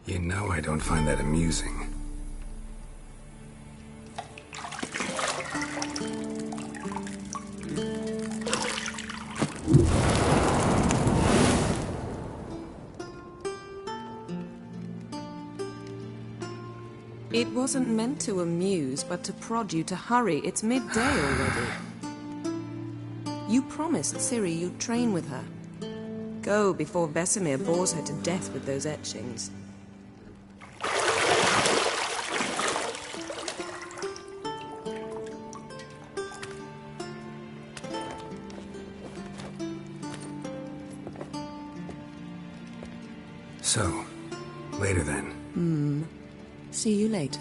You know I don't find that amusing. It wasn't meant to amuse, but to prod you to hurry. It's midday already. You promised Ciri you'd train with her. Go before Vesemir bores her to death with those etchings. So, later then. See you later.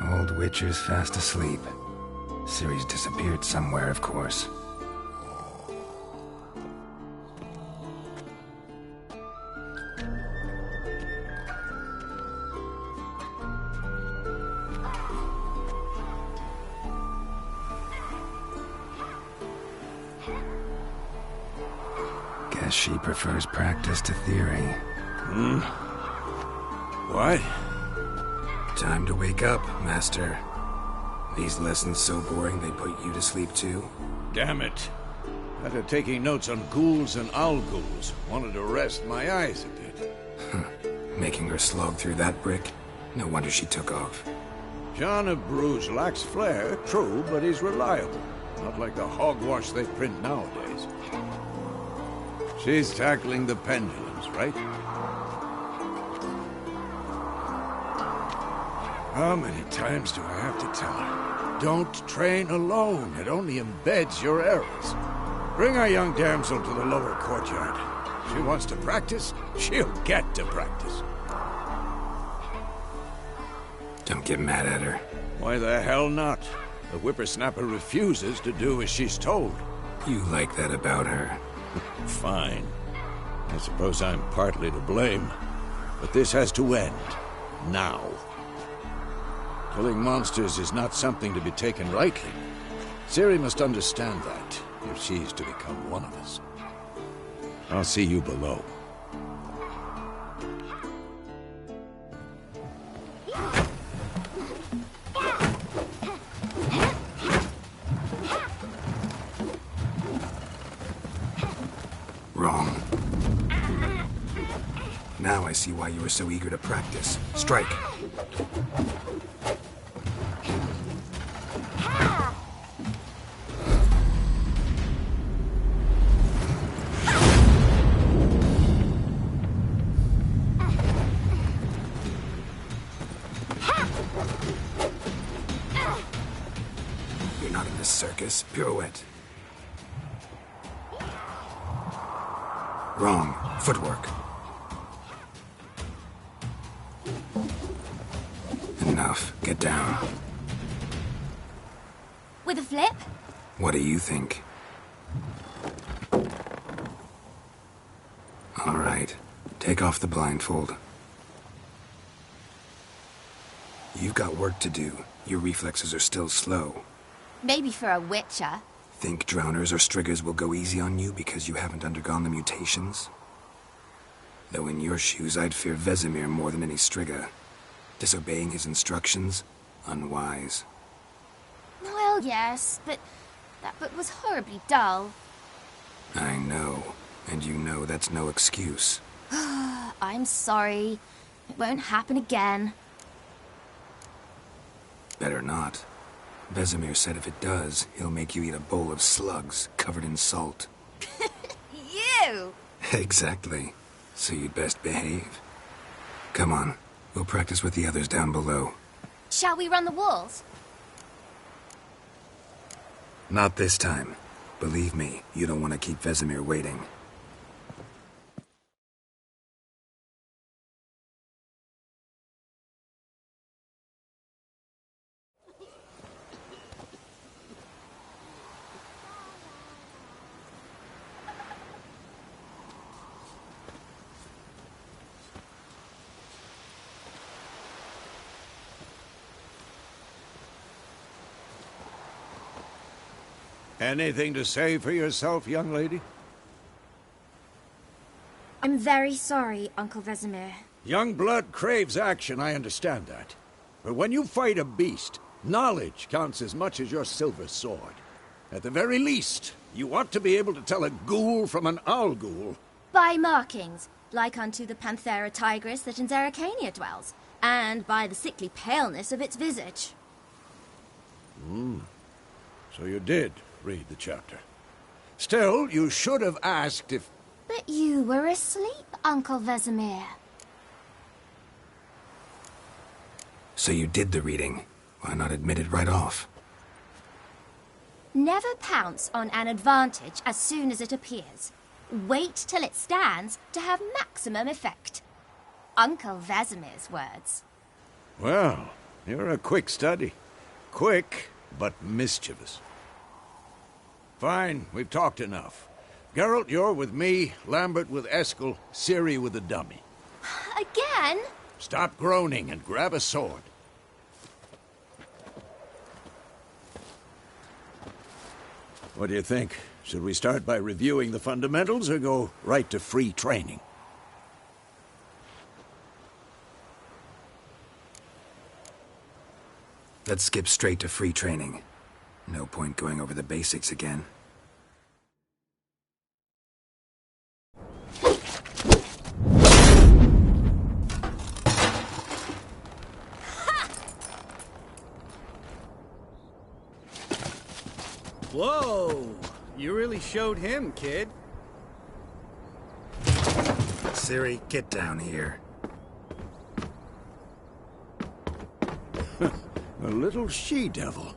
Old Witcher's fast asleep. Ciri's disappeared somewhere, of course. Guess she prefers practice to theory. What? Time to wake up, Master. These lessons so boring they put you to sleep too? Damn it. After taking notes on ghouls and owl ghouls, wanted to rest my eyes a bit. Making her slog through that brick? No wonder she took off. John of Bruges lacks flair, true, but he's reliable. Not like the hogwash they print nowadays. She's tackling the pendulums, right? How many times do I have to tell her? Don't train alone. It only embeds your errors. Bring our young damsel to the lower courtyard. She wants to practice, she'll get to practice. Don't get mad at her. Why the hell not? The whippersnapper refuses to do as she's told. You like that about her. Fine. I suppose I'm partly to blame. But this has to end. Now. Killing monsters is not something to be taken lightly. Ciri must understand that, if she's to become one of us. I'll see you below. Wrong. Now I see why you were so eager to practice. Strike. You're not in this circus. Pirouette. Wrong. Footwork. Enough. Get down. With a flip? What do you think? All right. Take off the blindfold. You've got work to do. Your reflexes are still slow. Maybe for a Witcher. Think drowners or striggers will go easy on you because you haven't undergone the mutations? Though in your shoes, I'd fear Vesemir more than any strigger. Disobeying his instructions? Unwise. Well, yes, but that book was horribly dull. I know. And you know that's no excuse. I'm sorry. It won't happen again. Better not. Vesemir said if it does, he'll make you eat a bowl of slugs covered in salt. You! Exactly. So you'd best behave. Come on. We'll practice with the others down below. Shall we run the walls? Not this time. Believe me, you don't want to keep Vesemir waiting. Anything to say for yourself, young lady? I'm very sorry, Uncle Vesemir. Young blood craves action, I understand that. But when you fight a beast, knowledge counts as much as your silver sword. At the very least, you ought to be able to tell a ghoul from an owl ghoul. By markings, like unto the Panthera tigris that in Zerrikania dwells, and by the sickly paleness of its visage. So you did read the chapter. Still, you should have asked if... But you were asleep, Uncle Vesemir. So you did the reading. Why not admit it right off? Never pounce on an advantage as soon as it appears. Wait till it stands to have maximum effect. Uncle Vesemir's words. Well, you're a quick study. Quick, but mischievous. Fine, we've talked enough. Geralt, you're with me, Lambert with Eskel, Ciri with the dummy. Again? Stop groaning and grab a sword. What do you think? Should we start by reviewing the fundamentals or go right to free training? Let's skip straight to free training. No point going over the basics again. Whoa! You really showed him, kid. Ciri, get down here. A little she-devil.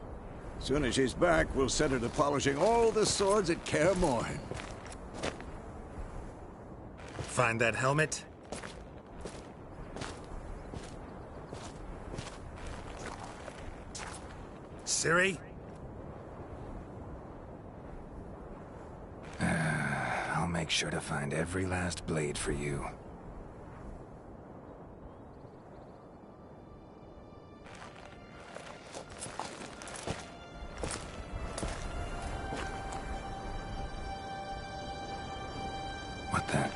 Soon as she's back, we'll set her to polishing all the swords at Kaer Morhen. Find that helmet? Ciri? I'll make sure to find every last blade for you. What the?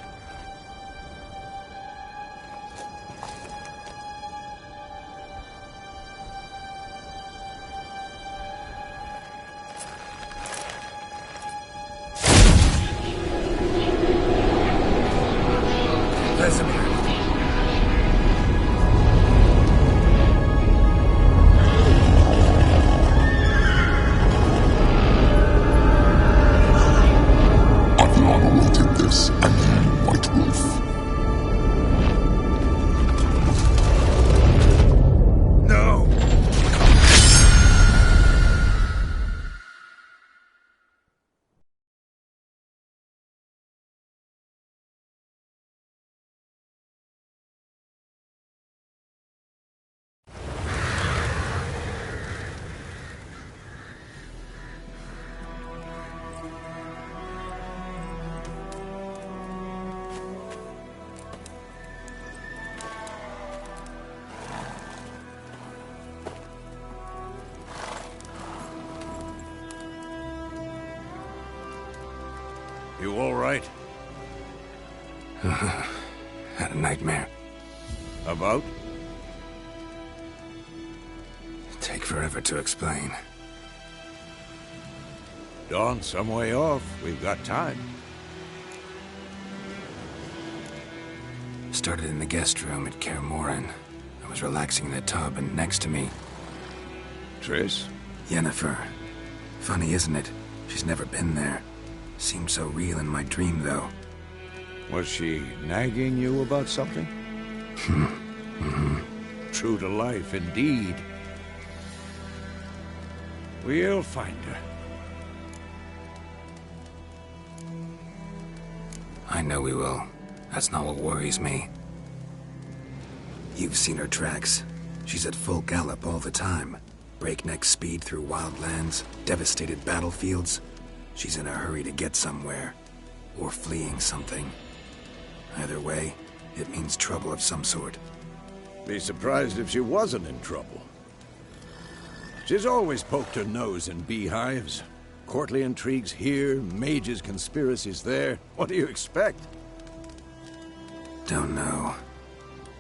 You all right? Had a nightmare. About? Take forever to explain. Dawn's some way off. We've got time. Started in the guest room at Kaer Morhen. I was relaxing in the tub, and next to me, Triss? Yennefer. Funny, isn't it? She's never been there. Seemed so real in my dream, though. Was she nagging you about something? True to life, indeed. We'll find her. I know we will. That's not what worries me. You've seen her tracks. She's at full gallop all the time. Breakneck speed through wild lands, devastated battlefields. She's in a hurry to get somewhere. Or fleeing something. Either way, it means trouble of some sort. Be surprised if she wasn't in trouble. She's always poked her nose in beehives. Courtly intrigues here, mages' conspiracies there. What do you expect? Don't know.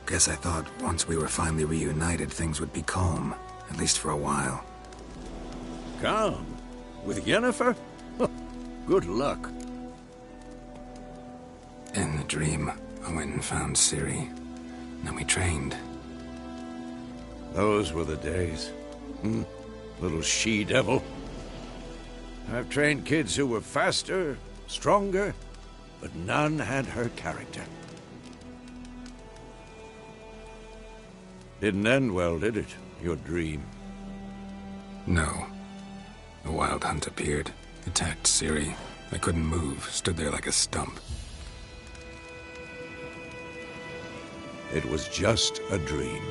Guess I thought once we were finally reunited, things would be calm. At least for a while. Calm? With Yennefer? Good luck. In the dream, I went and found Ciri. Then we trained. Those were the days. Little she-devil. I've trained kids who were faster, stronger, but none had her character. Didn't end well, did it? Your dream? No. The Wild Hunt appeared, attacked Ciri. I couldn't move, stood there like a stump. It was just a dream.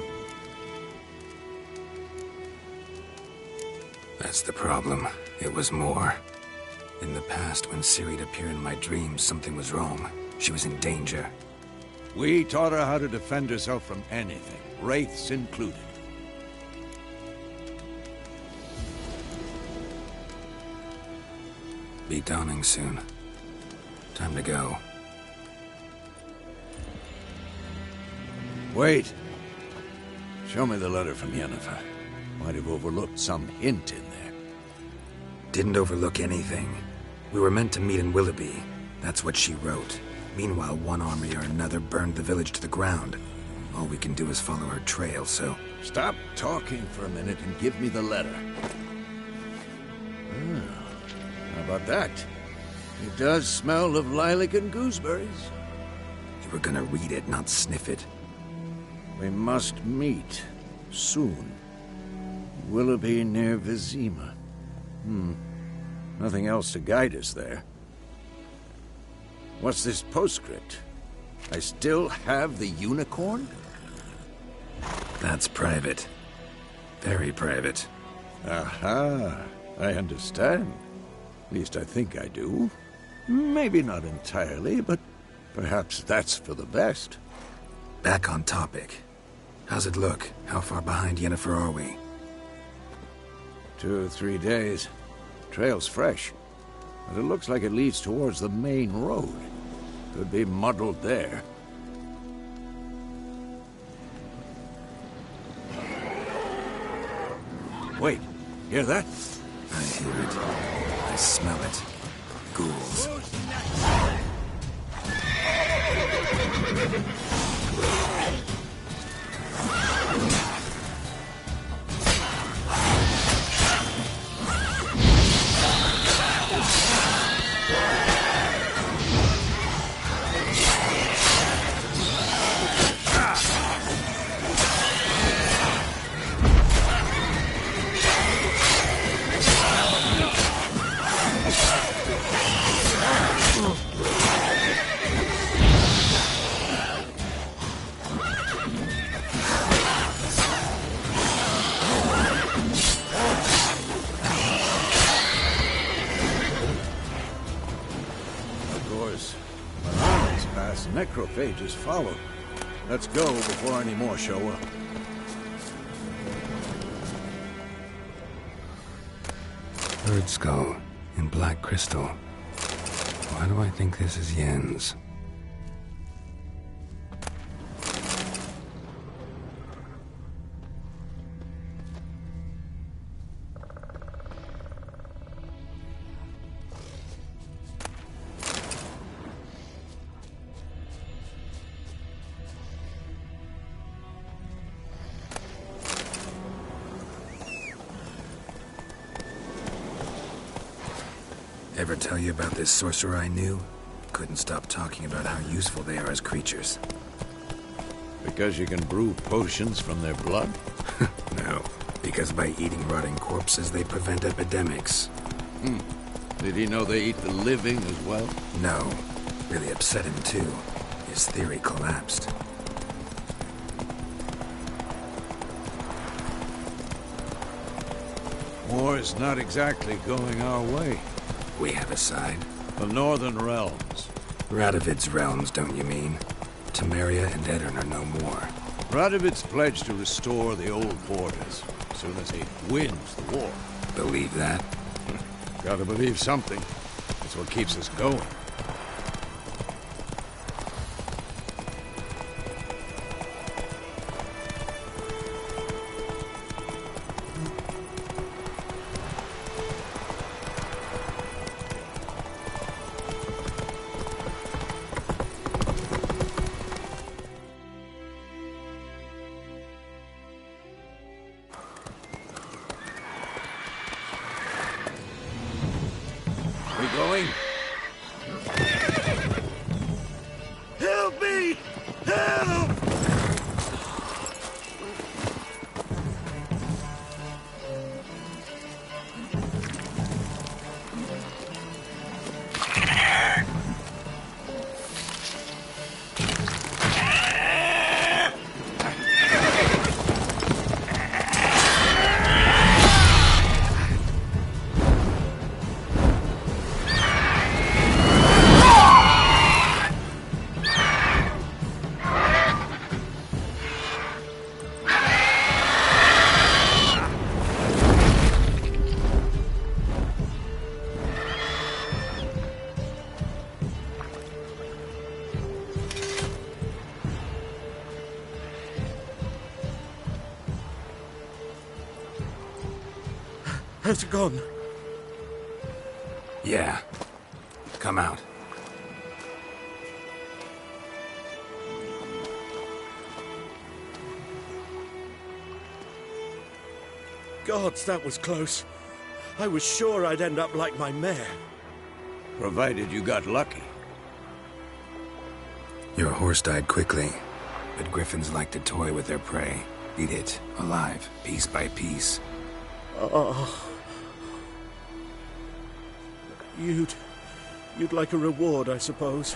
That's the problem. It was more. In the past, when Ciri'd appear in my dreams, something was wrong. She was in danger. We taught her how to defend herself from anything, wraiths included. Be dawning soon. Time to go. Wait. Show me the letter from Yennefer. Might have overlooked some hint in there. Didn't overlook anything. We were meant to meet in Willoughby. That's what she wrote. Meanwhile, one army or another burned the village to the ground. All we can do is follow her trail, so... Stop talking for a minute and give me the letter. How about that? It does smell of lilac and gooseberries. You were gonna read it, not sniff it. We must meet. Soon. Willoughby near Vizima. Nothing else to guide us there. What's this postscript? I still have the unicorn? That's private. Very private. Aha, I understand. At least I think I do. Maybe not entirely, but perhaps that's for the best. Back on topic. How's it look? How far behind Yennefer are we? 2 or 3 days. Trail's fresh, but it looks like it leads towards the main road. Could be muddled there. Wait, hear that? I hear it. I smell it. Ghouls. Necrophages follow. Let's go before any more show up. Bird skull in black crystal. Why do I think this is Yen's? Ever tell you about this sorcerer I knew? Couldn't stop talking about how useful they are as creatures. Because you can brew potions from their blood? No, because by eating rotting corpses, they prevent epidemics. Did he know they eat the living as well? No, really upset him too. His theory collapsed. War's not exactly going our way. We have a side. The Northern Realms. Radovid's realms, don't you mean? Temeria and Edirn are no more. Radovid's pledged to restore the old borders as soon as he wins the war. Believe that? Gotta believe something. That's what keeps us going. We going? Help me! Help! Has it gone? Yeah. Come out. Gods, that was close. I was sure I'd end up like my mare. Provided you got lucky. Your horse died quickly, but griffins like to toy with their prey. Eat it, alive, piece by piece. Oh. You'd like a reward, I suppose.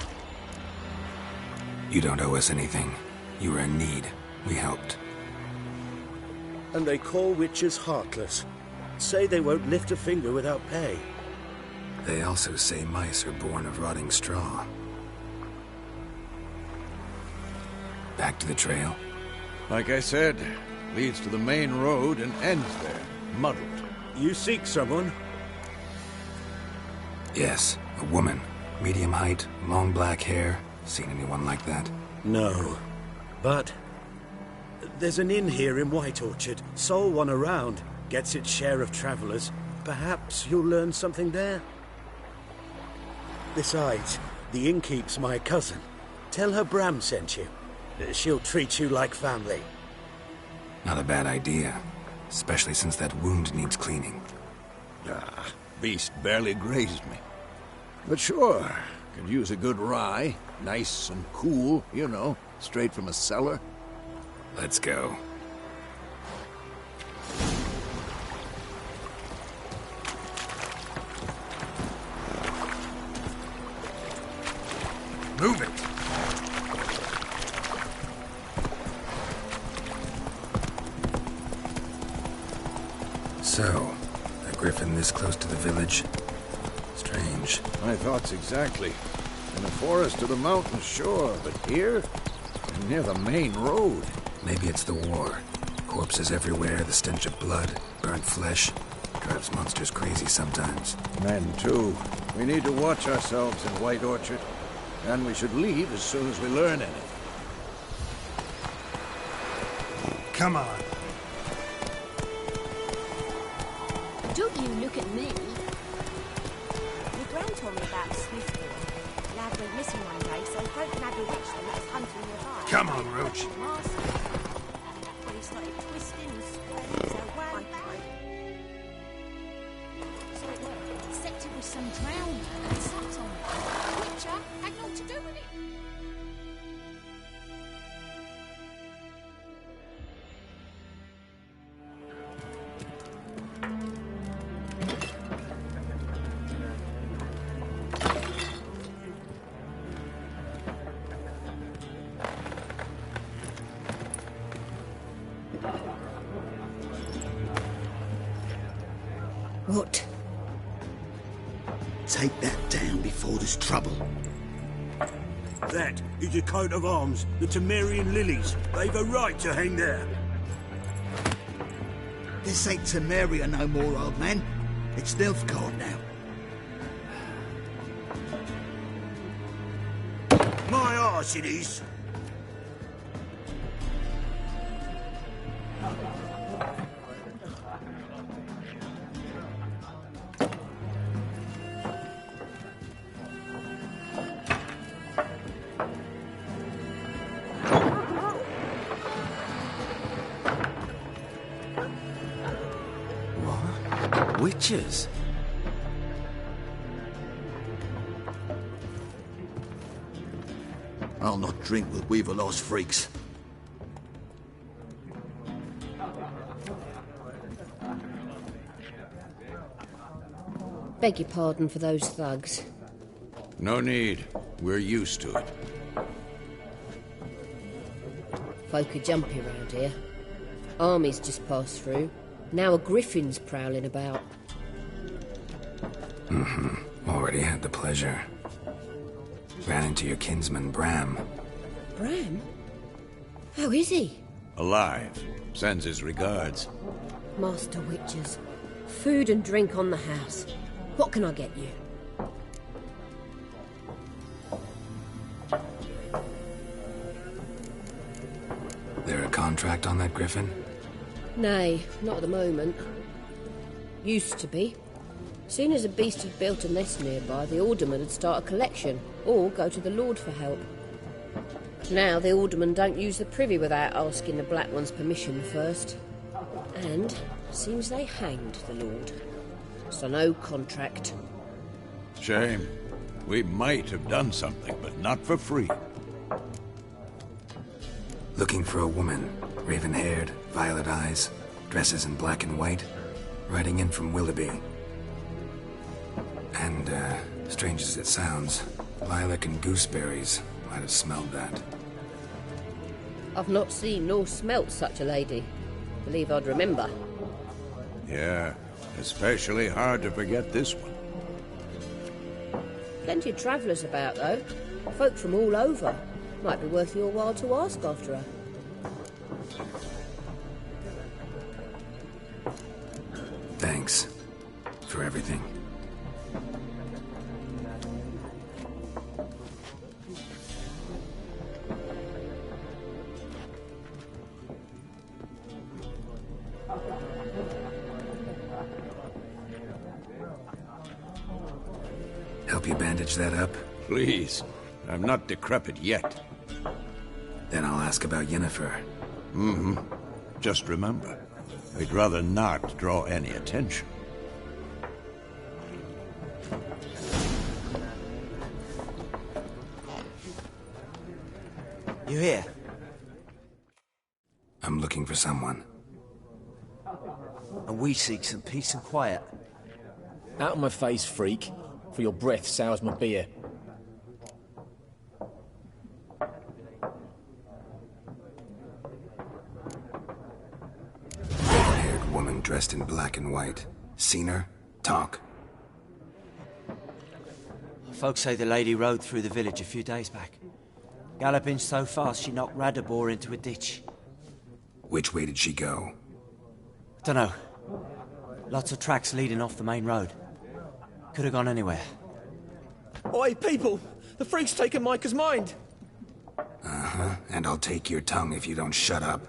You don't owe us anything. You were in need. We helped. And they call witches heartless. Say they won't lift a finger without pay. They also say mice are born of rotting straw. Back to the trail? Like I said, leads to the main road and ends there, muddled. You seek someone? Yes, a woman. Medium height, long black hair. Seen anyone like that? No. But there's an inn here in White Orchard. Sole one around. Gets its share of travelers. Perhaps you'll learn something there. Besides, the innkeep's my cousin. Tell her Bram sent you. She'll treat you like family. Not a bad idea. Especially since that wound needs cleaning. Beast barely grazed me. But sure, could use a good rye. Nice and cool, you know, straight from a cellar. Let's go. Move it! So, a griffin this close to the village? Strange. My thoughts exactly. In the forest or the mountains, sure, but here? Near the main road. Maybe it's the war. Corpses everywhere, the stench of blood, burnt flesh. Drives monsters crazy sometimes. Men, too. We need to watch ourselves in White Orchard. And we should leave as soon as we learn anything. Come on. Don't you look at me. Your gran told me about Smithfield. Lad went missing one day, so folk can have a witchman that was hunting nearby. Come on, Roach. Well, he started twisting and squirming, so one time. So it worked, except it was some drowner and sat on it. Witcher had naught to do with it. What? Take that down before there's trouble. That is a coat of arms, the Temerian lilies. They've a right to hang there. This ain't Temeria no more, old man. It's Nilfgaard now. My arse it is. Witches? I'll not drink with Weaverlaw's freaks. Beg your pardon for those thugs. No need. We're used to it. Folk are jumpy round here. Armies just passed through. Now a griffin's prowling about. Already had the pleasure. Ran into your kinsman, Bram. Bram? How is he? Alive. Sends his regards. Master Witchers. Food and drink on the house. What can I get you? There a contract on that griffin? Nay, not at the moment. Used to be. Soon as a beast had built a nest nearby, the alderman would start a collection, or go to the Lord for help. Now the aldermen don't use the privy without asking the Black One's permission first. And seems they hanged the Lord. So no contract. Shame. We might have done something, but not for free. Looking for a woman. Raven-haired, violet eyes, dresses in black and white. Riding in from Willoughby. And, strange as it sounds, lilac and gooseberries might have smelled that. I've not seen nor smelt such a lady. Believe I'd remember. Yeah, especially hard to forget this one. Plenty of travellers about, though. Folk from all over. Might be worth your while to ask after her. Thanks. For everything. Help you bandage that up? Please. I'm not decrepit yet. Then I'll ask about Yennefer. Just remember, we'd rather not draw any attention. You here? I'm looking for someone. And we seek some peace and quiet. Out of my face, freak. For your breath sours my beer. Haired woman dressed in black and white. Seen her? Talk. Folks say the lady rode through the village a few days back. Galloping so fast she knocked Radabor into a ditch. Which way did she go? Dunno. Lots of tracks leading off the main road. Could have gone anywhere. Oi, people! The freak's taken Micah's mind! Uh-huh, and I'll take your tongue if you don't shut up.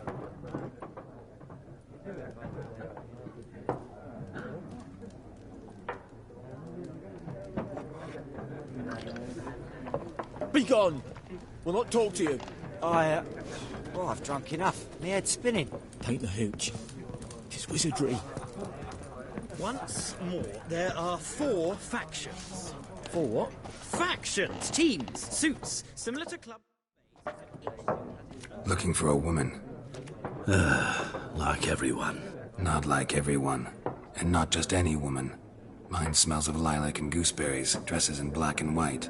Be gone! We'll not talk to you. Well, I've drunk enough. My head's spinning. Tain't the hooch. It's wizardry. Once more, there are 4 factions. 4 what? Factions, teams, suits, similar to club. Looking for a woman. Like everyone. Not like everyone. And not just any woman. Mine smells of lilac and gooseberries, dresses in black and white.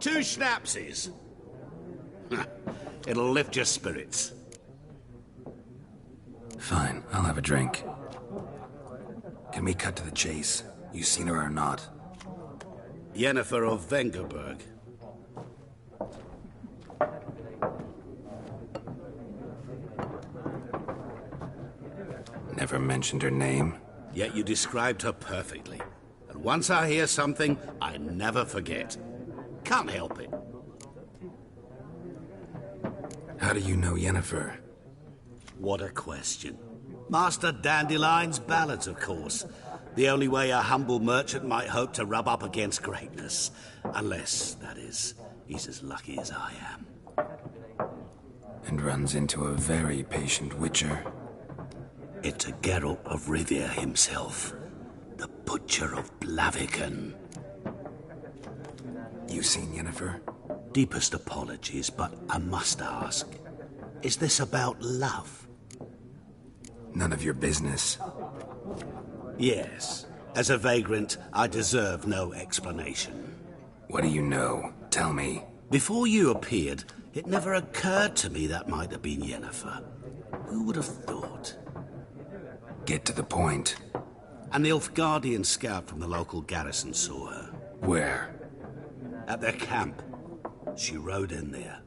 2 schnapsies. It'll lift your spirits. Fine, I'll have a drink. Can we cut to the chase? You seen her or not? Yennefer of Vengerberg. Never mentioned her name. Yet you described her perfectly. And once I hear something, I never forget. Can't help it. How do you know Yennefer? What a question. Master Dandelion's ballads, of course. The only way a humble merchant might hope to rub up against greatness. Unless, that is, he's as lucky as I am. And runs into a very patient witcher. It's a Geralt of Rivia himself. The Butcher of Blaviken. You seen Yennefer? Deepest apologies, but I must ask. Is this about love? None of your business. Yes. As a vagrant, I deserve no explanation. What do you know? Tell me. Before you appeared, it never occurred to me that might have been Yennefer. Who would have thought? Get to the point. An Nilfgaardian scout from the local garrison saw her. Where? At their camp. She rode in there.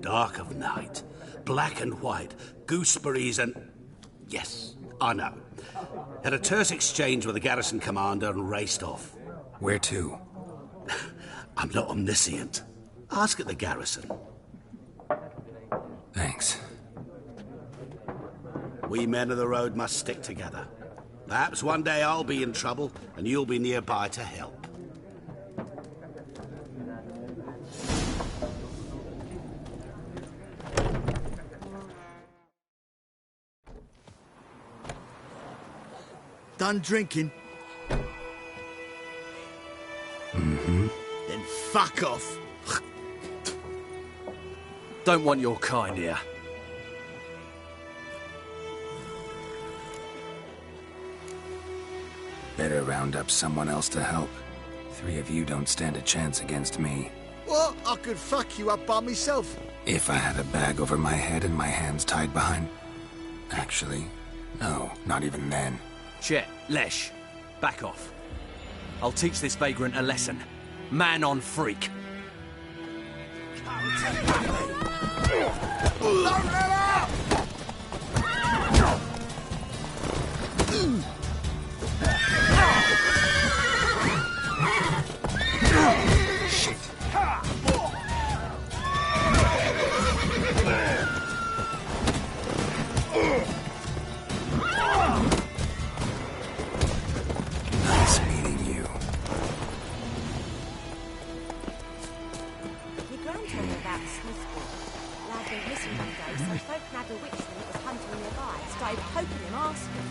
Dark of night. Black and white. Gooseberries and... Yes, I know. Had a terse exchange with the garrison commander and raced off. Where to? I'm not omniscient. Ask at the garrison. Thanks. We men of the road must stick together. Perhaps one day I'll be in trouble and you'll be nearby to help. Done drinking? Mm-hmm. Then fuck off. Don't want your kind here. Better round up someone else to help. 3 of you don't stand a chance against me. What? I could fuck you up by myself. If I had a bag over my head and my hands tied behind... Actually, no, not even then. Chet, Lesh, back off. I'll teach this vagrant a lesson. Man on freak. Shit. Nice meeting you. My gran told me about Smithville. Lad went missing one day, so folk nabbed a witchman that was hunting nearby. Started poking him, asking.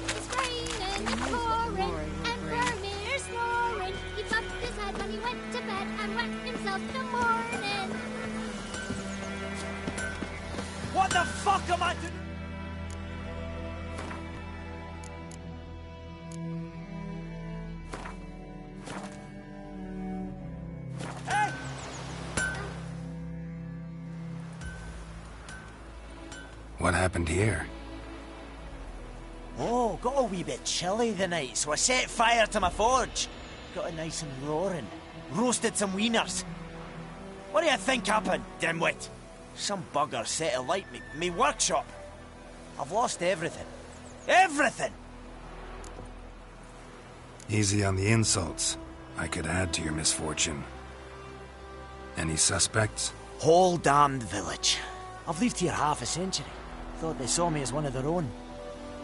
It's raining and pouring, and Vermeer snoring. He bumped his head when he went to bed and whacked himself in the morning. What the fuck am I doing? What happened here? Oh, Got a wee bit chilly the night, so I set fire to my forge. Got it nice and roaring. Roasted some wieners. What do you think happened, dimwit? Some bugger set alight me workshop. I've lost everything. Everything! Easy on the insults. I could add to your misfortune. Any suspects? Whole damned village. I've lived here half a century. Thought they saw me as one of their own.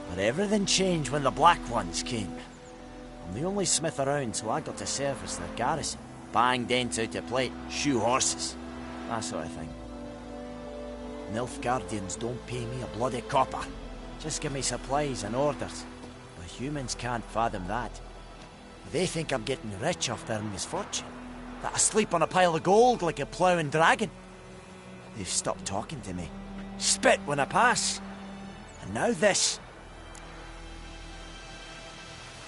But everything changed when the Black Ones came. I'm the only smith around, so I got to serve as their garrison. Bang dents out of plate, shoe horses, that sort of thing. Nilfgaardians don't pay me a bloody copper. Just give me supplies and orders. But humans can't fathom that. They think I'm getting rich off their misfortune. That I sleep on a pile of gold like a ploughing dragon. They've stopped talking to me. Spit when I pass. And now this.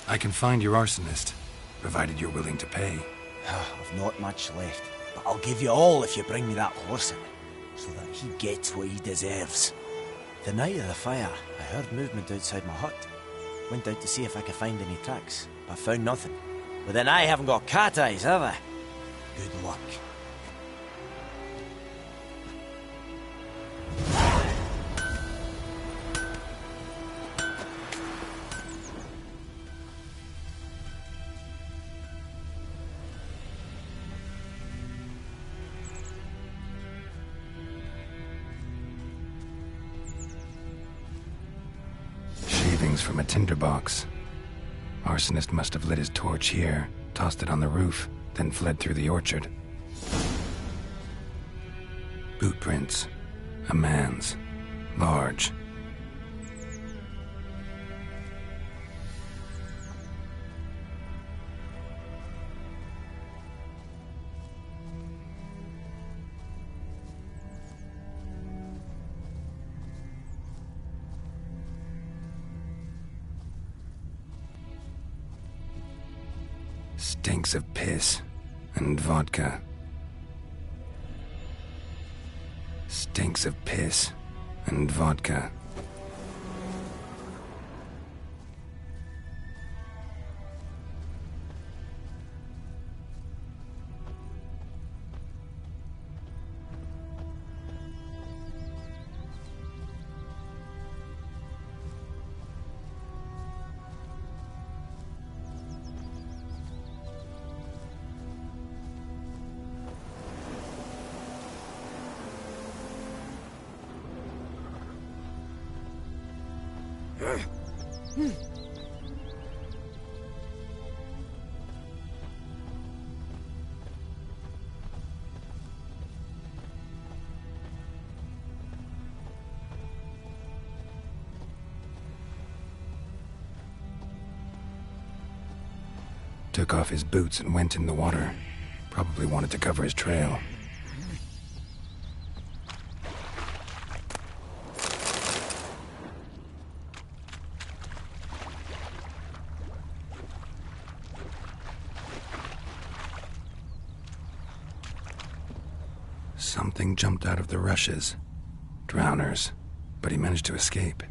I can find your arsonist, provided you're willing to pay. I've not much left, but I'll give you all if you bring me that horse in, so that he gets what he deserves. The night of the fire, I heard movement outside my hut. Went out to see if I could find any tracks, but found nothing. But then I haven't got cat eyes, have I? Good luck. From a tinderbox. Arsonist must have lit his torch here, tossed it on the roof, then fled through the orchard. Boot prints. A man's. Large. Stinks of piss and vodka. Stinks of piss and vodka. Took off his boots and went in the water. Probably wanted to cover his trail. Something jumped out of the rushes. Drowners. But he managed to escape.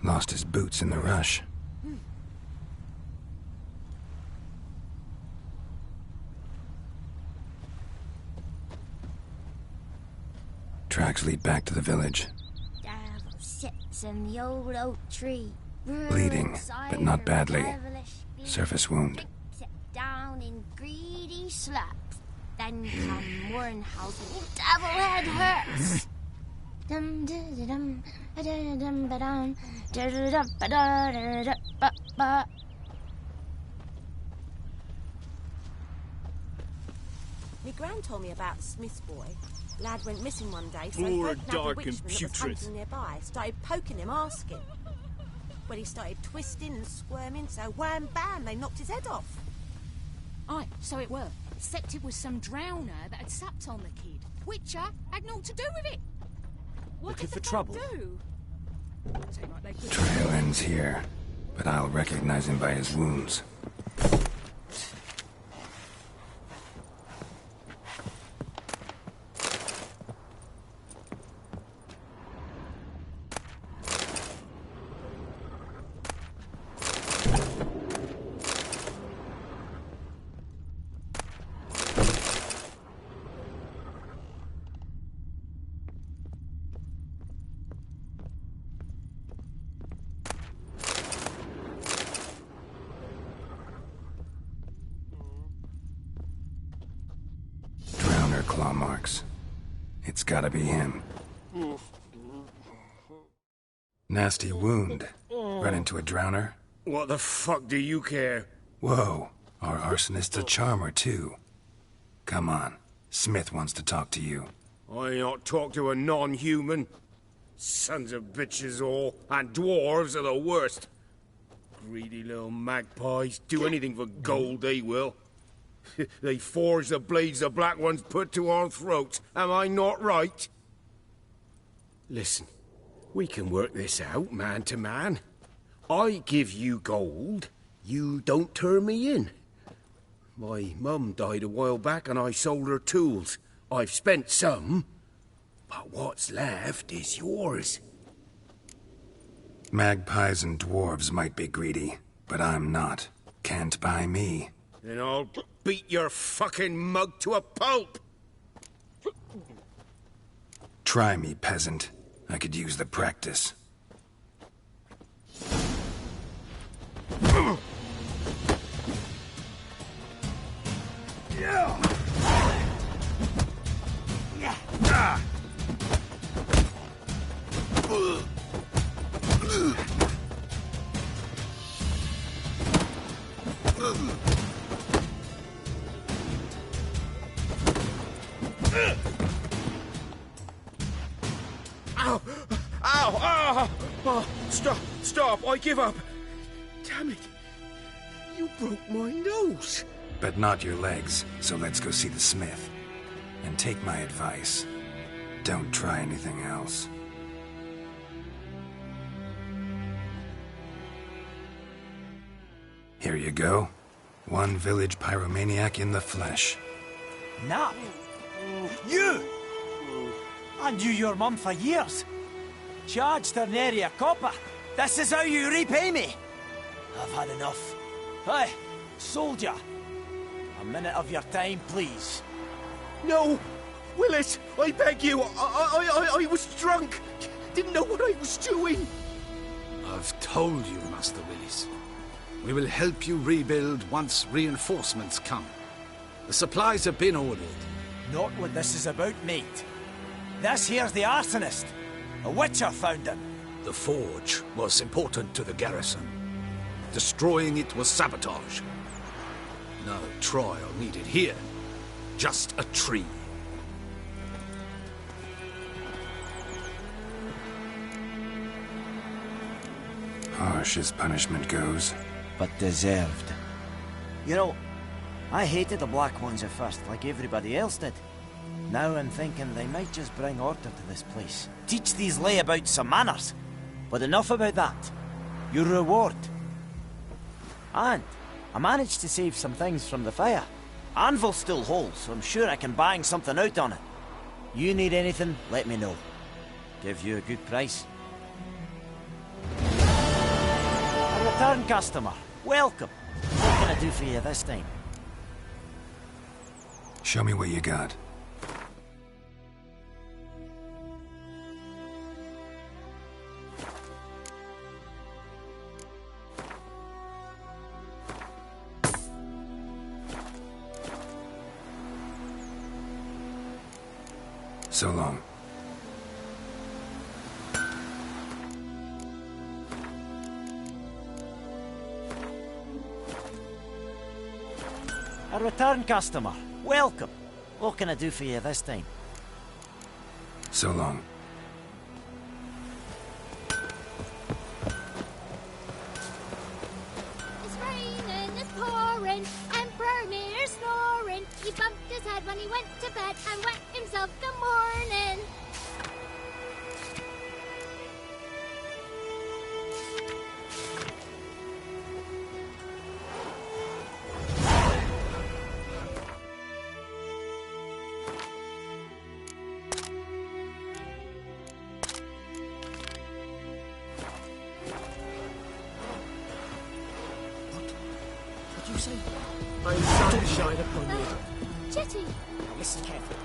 Lost his boots in the rush. Tracks lead back to the village. Devil sits in the old oak tree. Bleeding, but not badly. Surface wound. Sit down in greedy slaps. Then come mourn how the devil head hurts. Dum dum dum dum dum dum dum. My gran told me about the Smith's boy. Lad went missing one day, so Poor, folk dark witchman and that was putrid. hunting nearby started poking him, asking. Well, he started twisting and squirming, so wham bam, they knocked his head off. Aye, so it were. Except it was some drowner that had sapped on the kid. Witcher had naught to do with it. What Looking did for the trouble? folk do? Seemed like they could- Trail ends here, but I'll recognize him by his wounds. claw marks. It's gotta be him. Nasty wound. Run into a drowner? What the fuck do you care? Whoa, our arsonist's a charmer, too. Come on, Smith wants to talk to you. I not talk to a non-human. Sons of bitches all, and dwarves are the worst. Greedy little magpies, do anything for gold, they will. They forge the blades the black ones put to our throats. Am I not right? Listen, we can work this out, man to man. I give you gold, you don't turn me in. My mum died a while back and I sold her tools. I've spent some, but what's left is yours. Magpies and dwarves might be greedy, but I'm not. Can't buy me. Then I'll beat your fucking mug to a pulp! Try me, peasant. I could use the practice. Ow! Ow! Ow! Oh, stop! Stop! I give up! Damn it! You broke my nose! But not your legs, so let's go see the smith. And take my advice. Don't try anything else. Here you go. One village pyromaniac in the flesh. Nap? You! I knew your mum for years. Charged her nary a copper. This is how you repay me. I've had enough. Hey, soldier. A minute of your time, please. No! Willis, I beg you! I was drunk! Didn't know what I was doing! I've told you, Master Willis. We will help you rebuild once reinforcements come. The supplies have been ordered. Not what this is about, mate. This here's the arsonist. A witcher found him. The forge was important to the garrison. Destroying it was sabotage. No trial needed here. Just a tree. Harsh as punishment goes. But deserved. You know, I hated the Black Ones at first, like everybody else did. Now I'm thinking they might just bring order to this place. Teach these layabouts some manners. But enough about that. Your reward. And I managed to save some things from the fire. Anvil's still whole, so I'm sure I can bang something out on it. You need anything, let me know. Give you a good price. A return customer. Welcome. What can I do for you this time? Show me what you got. So long. A return customer. Welcome. What can I do for you this time? So long. It's raining, it's pouring, and Bernie's snoring. He bumped his head when he went to bed and wet himself the morning. What do you say? May sunshine upon you. Jetty! Now listen carefully.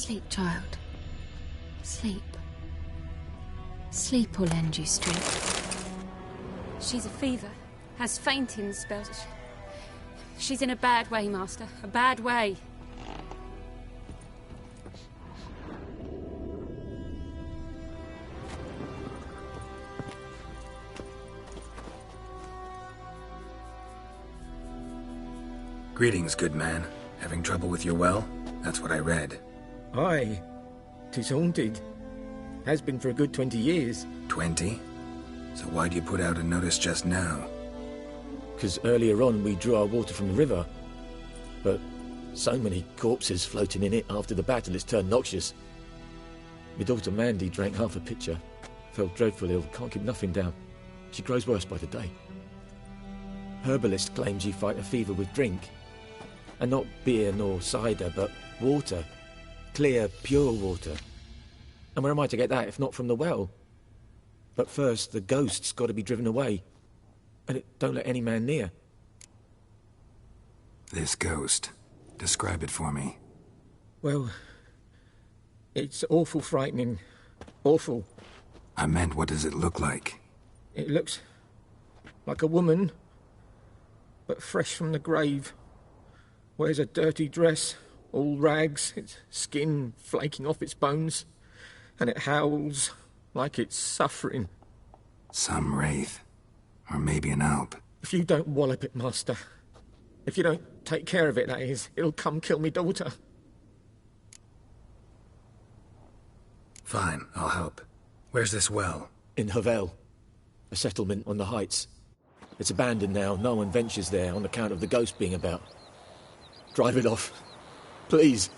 Sleep, child. Sleep. Sleep will lend you strength. She's a fever. Has fainting spells. She's in a bad way, Master. A bad way. Greetings, good man. Having trouble with your well? That's what I read. Aye. 'Tis haunted. Has been for a good 20 years. 20? So why'd you put out a notice just now? Because earlier on we drew our water from the river. But so many corpses floating in it after the battle it's turned noxious. My daughter Mandy drank half a pitcher. Felt dreadful ill, can't keep nothing down. She grows worse by the day. Herbalist claims you fight a fever with drink. And not beer nor cider, but water. Clear, pure water. And where am I to get that if not from the well? But first, the ghost's got to be driven away. And it don't let any man near. This ghost. Describe it for me. Well, it's awful frightening. Awful. I meant, what does it look like? It looks like a woman, but fresh from the grave. Wears a dirty dress, all rags, its skin flaking off its bones, and it howls like it's suffering. Some wraith. Or maybe an alp. If you don't wallop it, Master, if you don't take care of it, that is, it'll come kill me daughter. Fine, I'll help. Where's this well? In Havel, a settlement on the heights. It's abandoned now, no one ventures there on account of the ghost being about. Drive it off, please.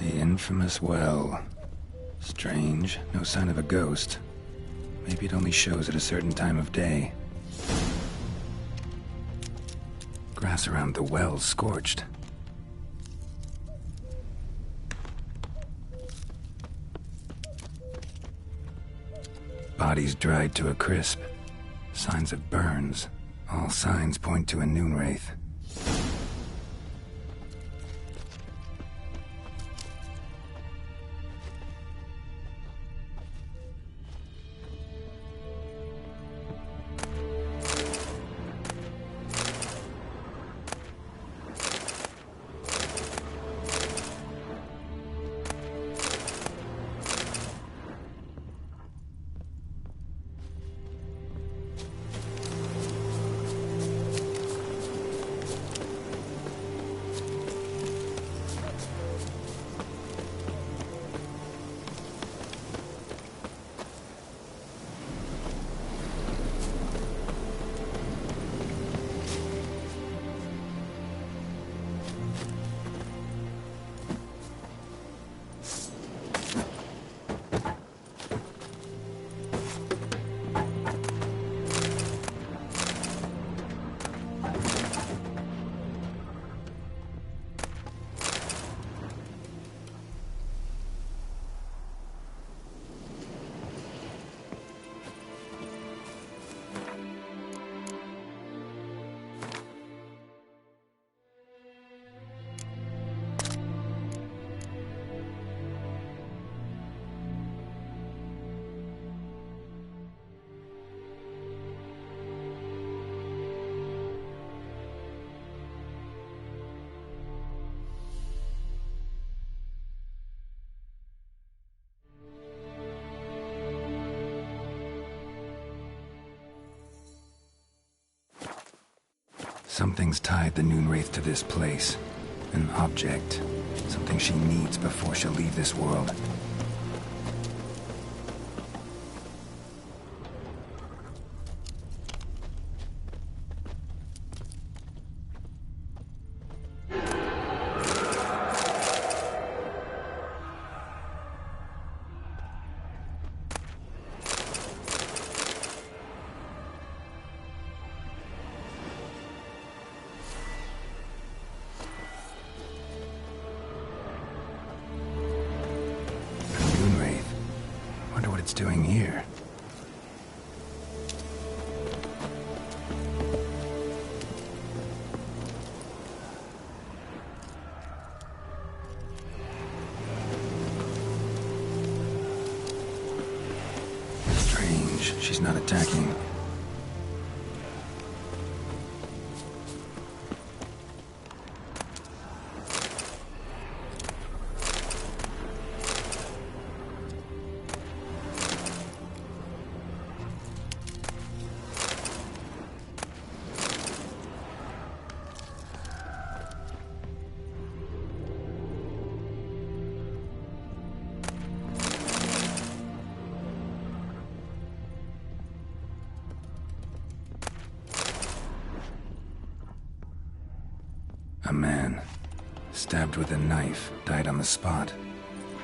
Infamous well. Strange, no sign of a ghost. Maybe it only shows at a certain time of day. Grass around the well's scorched. Bodies dried to a crisp. Signs of burns. All signs point to a noon wraith. Something's tied the Noonwraith to this place. An object. Something she needs before she'll leave this world. Doing here? Strange, she's not attacking. A man, stabbed with a knife, died on the spot.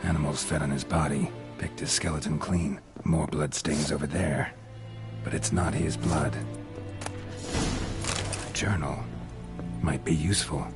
Animals fed on his body, picked his skeleton clean. More bloodstains over there. But it's not his blood. A journal might be useful.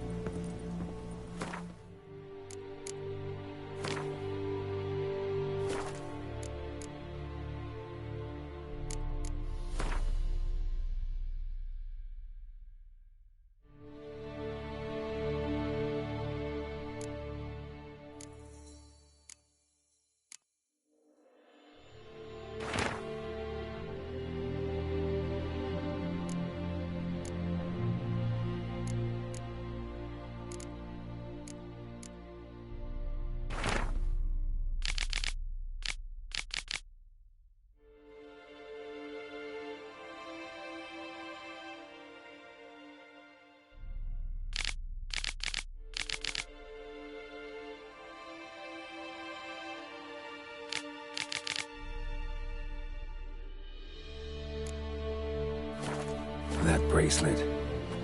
That bracelet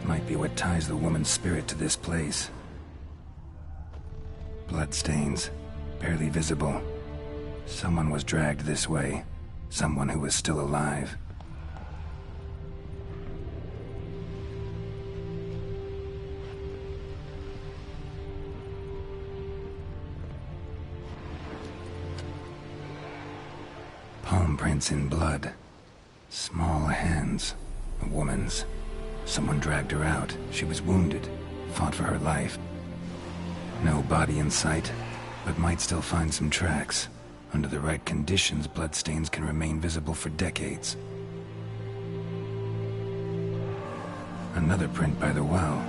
might be what ties the woman's spirit to this place. Bloodstains, barely visible. Someone was dragged this way. Someone who was still alive. Palm prints in blood. Small hands. A woman's. Someone dragged her out. She was wounded. Fought for her life. No body in sight, but might still find some tracks. Under the right conditions, bloodstains can remain visible for decades. Another print by the well.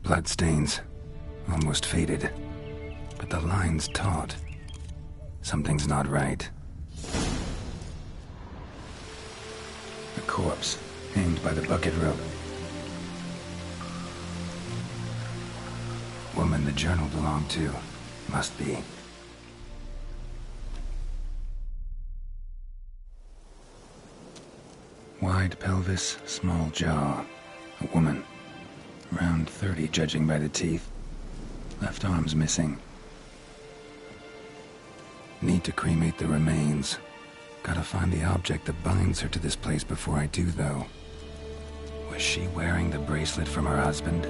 Bloodstains, almost faded, but the line's taut. Something's not right. A corpse, hanged by the bucket rope. Woman the journal belonged to, must be. Wide pelvis, small jaw. A woman. Around 30, judging by the teeth. Left arm's missing. Need to cremate the remains. Gotta find the object that binds her to this place before I do, though. Was she wearing the bracelet from her husband?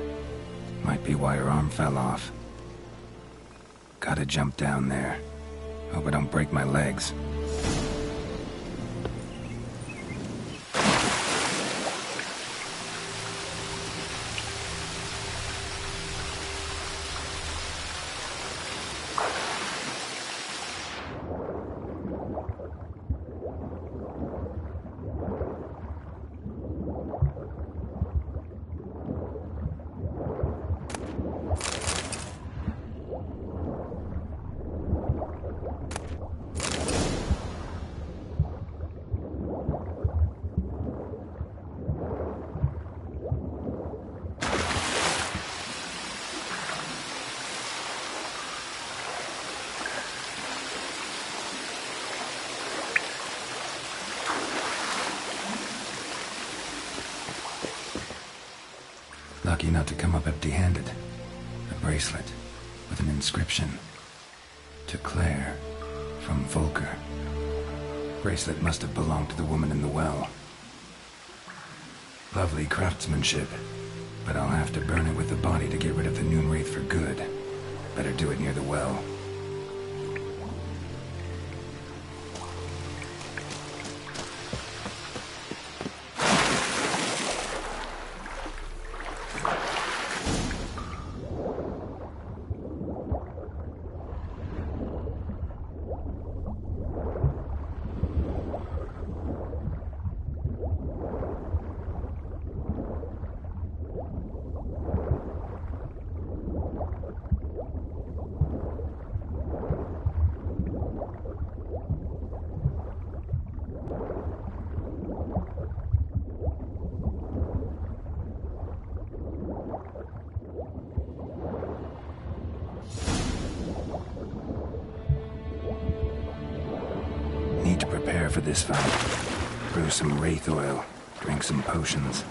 Might be why her arm fell off. Gotta jump down there. Hope I don't break my legs. Lucky not to come up empty-handed. A bracelet with an inscription. To Claire, from Volker. Bracelet must have belonged to the woman in the well. Lovely craftsmanship, but I'll have to burn it with the body to get rid of the Noon Wraith for good. Better do it near the well. Need to prepare for this fight. Brew some wraith oil, drink some potions.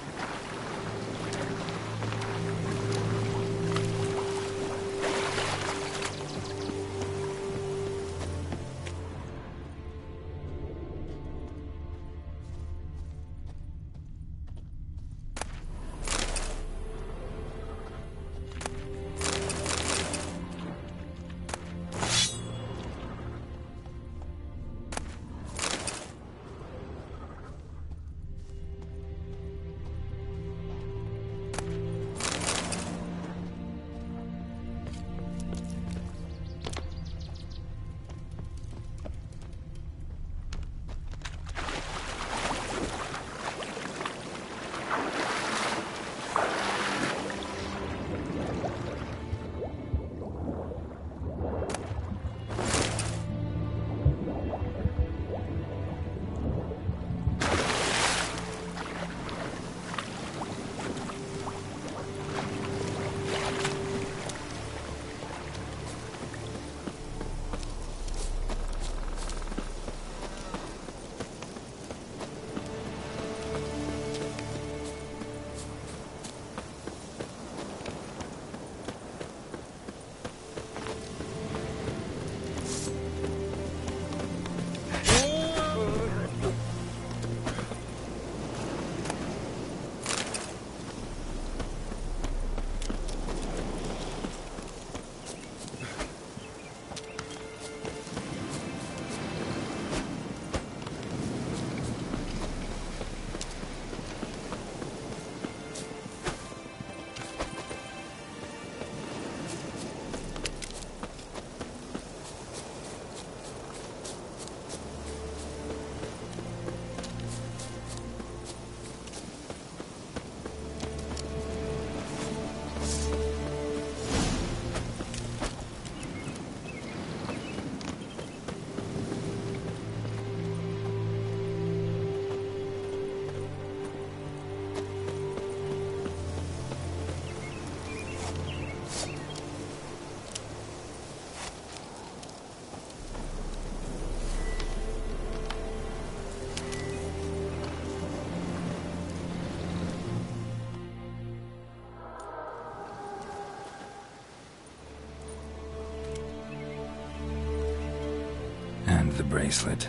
The bracelet.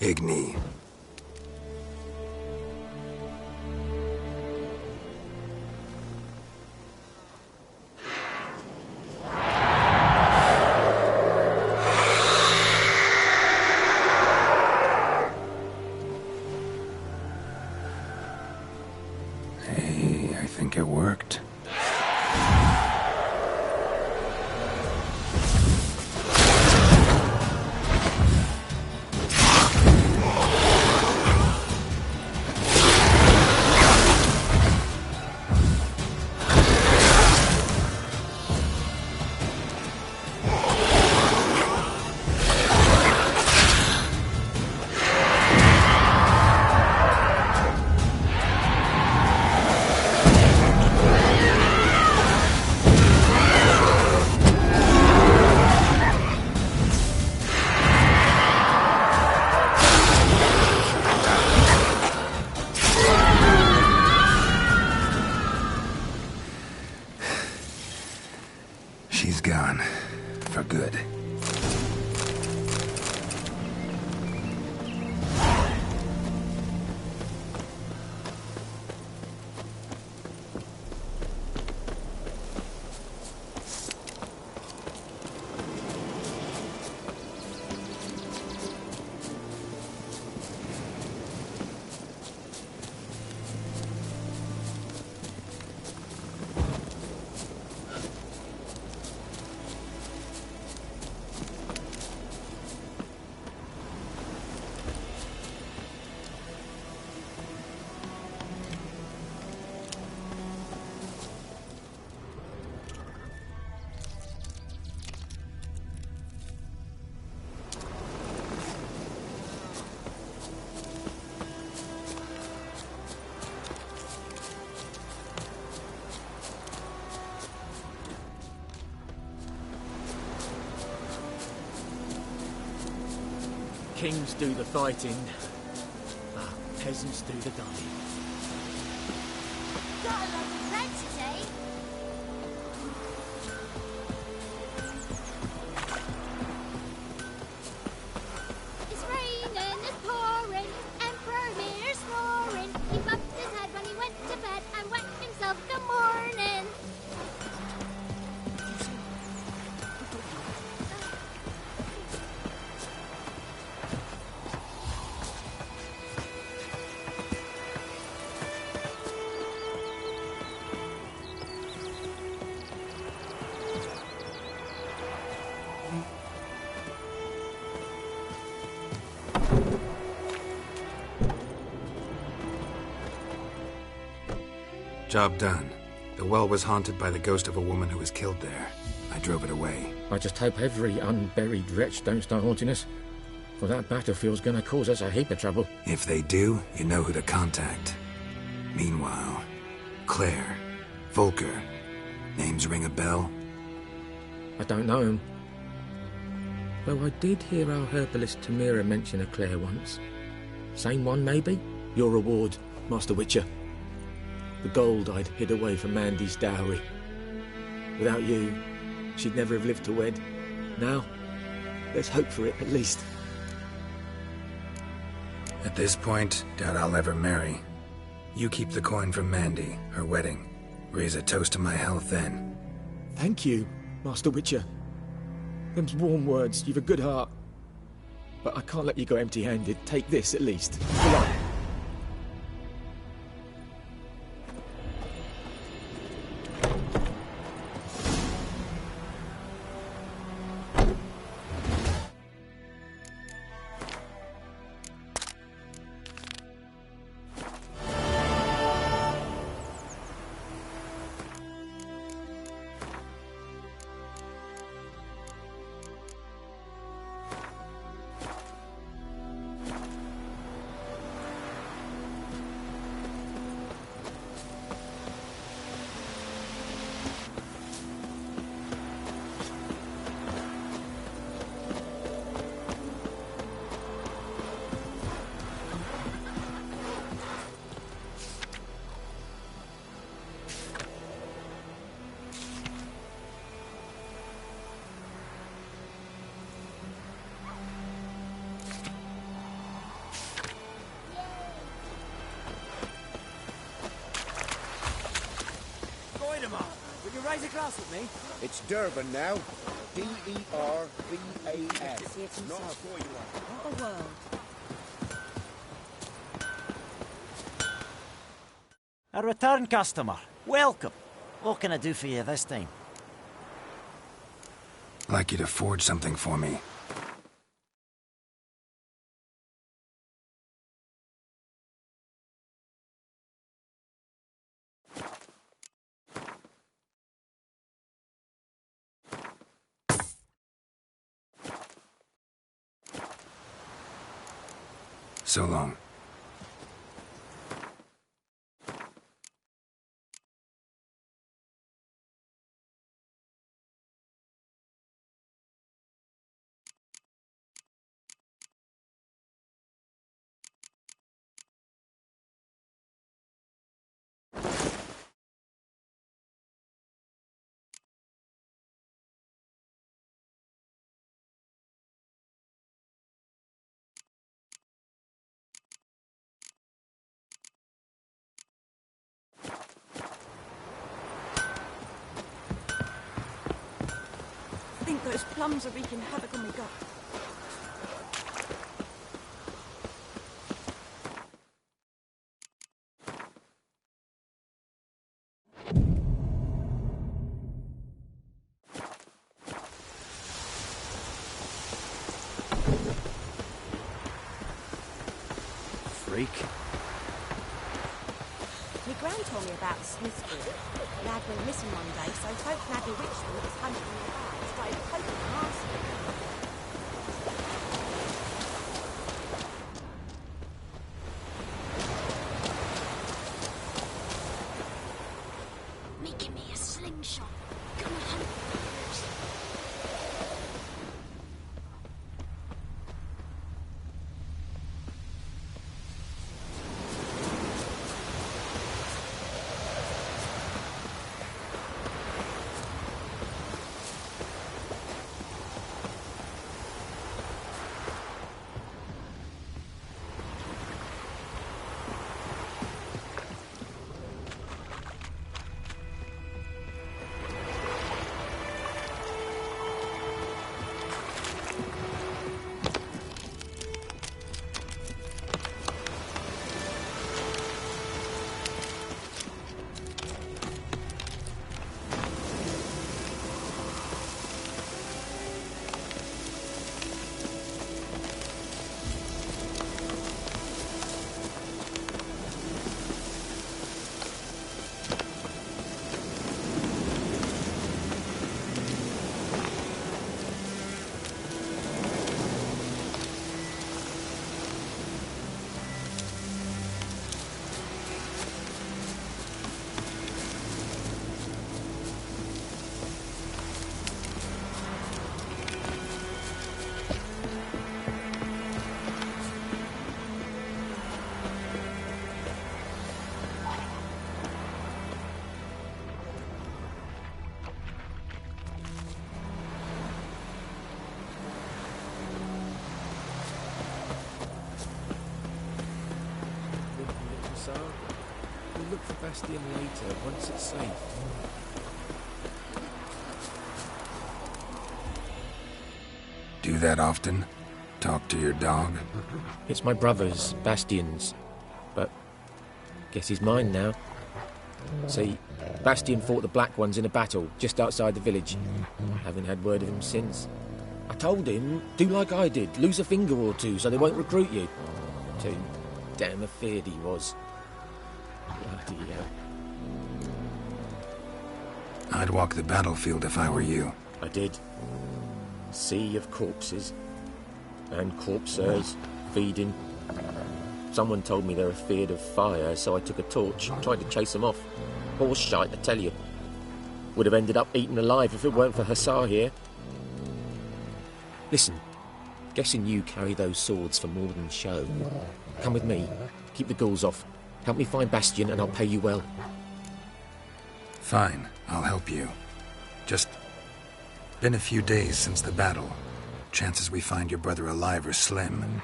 Igni. Good. Kings do the fighting, peasants do the dying. Got a lot of bread today. It's raining, it's pouring, Emperor Lear's snoring. He bumped his head when he went to bed and whacked himself good morning. Job done. The well was haunted by the ghost of a woman who was killed there. I drove it away. I just hope every unburied wretch don't start haunting us, for that battlefield's gonna cause us a heap of trouble. If they do, you know who to contact. Meanwhile, Claire, Volker, names ring a bell? I don't know him. Though I did hear our herbalist Tamira mention a Claire once. Same one, maybe? Your reward, Master Witcher. The gold I'd hid away from Mandy's dowry. Without you, she'd never have lived to wed. Now, let's hope for it, at least. At this point, doubt I'll ever marry. You keep the coin from Mandy, her wedding. Raise a toast to my health then. Thank you, Master Witcher. Them's warm words, you've a good heart. But I can't let you go empty-handed. Take this, at least. Good luck. Will you raise a glass with me? It's Durban now. D-E-R-B-A-N. Not spoiler. What a world. A return customer. Welcome. What can I do for you this time? I'd like you to forge something for me. So long. Those plums are wreaking havoc on my gut. Freak. My gran told me about Smithfield. The lad went missing one day, so folk from Abbey Witchman that was hunting nearby started poking and asking. Making me a slingshot. Gonna hunt birds. We'll look for Bastion later, once it's safe. Do that often? Talk to your dog? It's my brother's, Bastion's. But guess he's mine now. See, Bastion fought the Black Ones in a battle just outside the village. Haven't had word of him since. I told him, do like I did, lose a finger or two so they won't recruit you. Too damn afeard he was. Bloody hell. I'd walk the battlefield if I were you. I did. Sea of corpses. And corpsers feeding. Someone told me they were feared of fire, so I took a torch, tried to chase them off. Horse shite, I tell you. Would have ended up eaten alive if it weren't for Hussar here. Listen, guessing you carry those swords for more than show. Come with me, keep the ghouls off. Help me find Bastion and I'll pay you well. Fine, I'll help you. Just been a few days since the battle. Chances we find your brother alive are slim.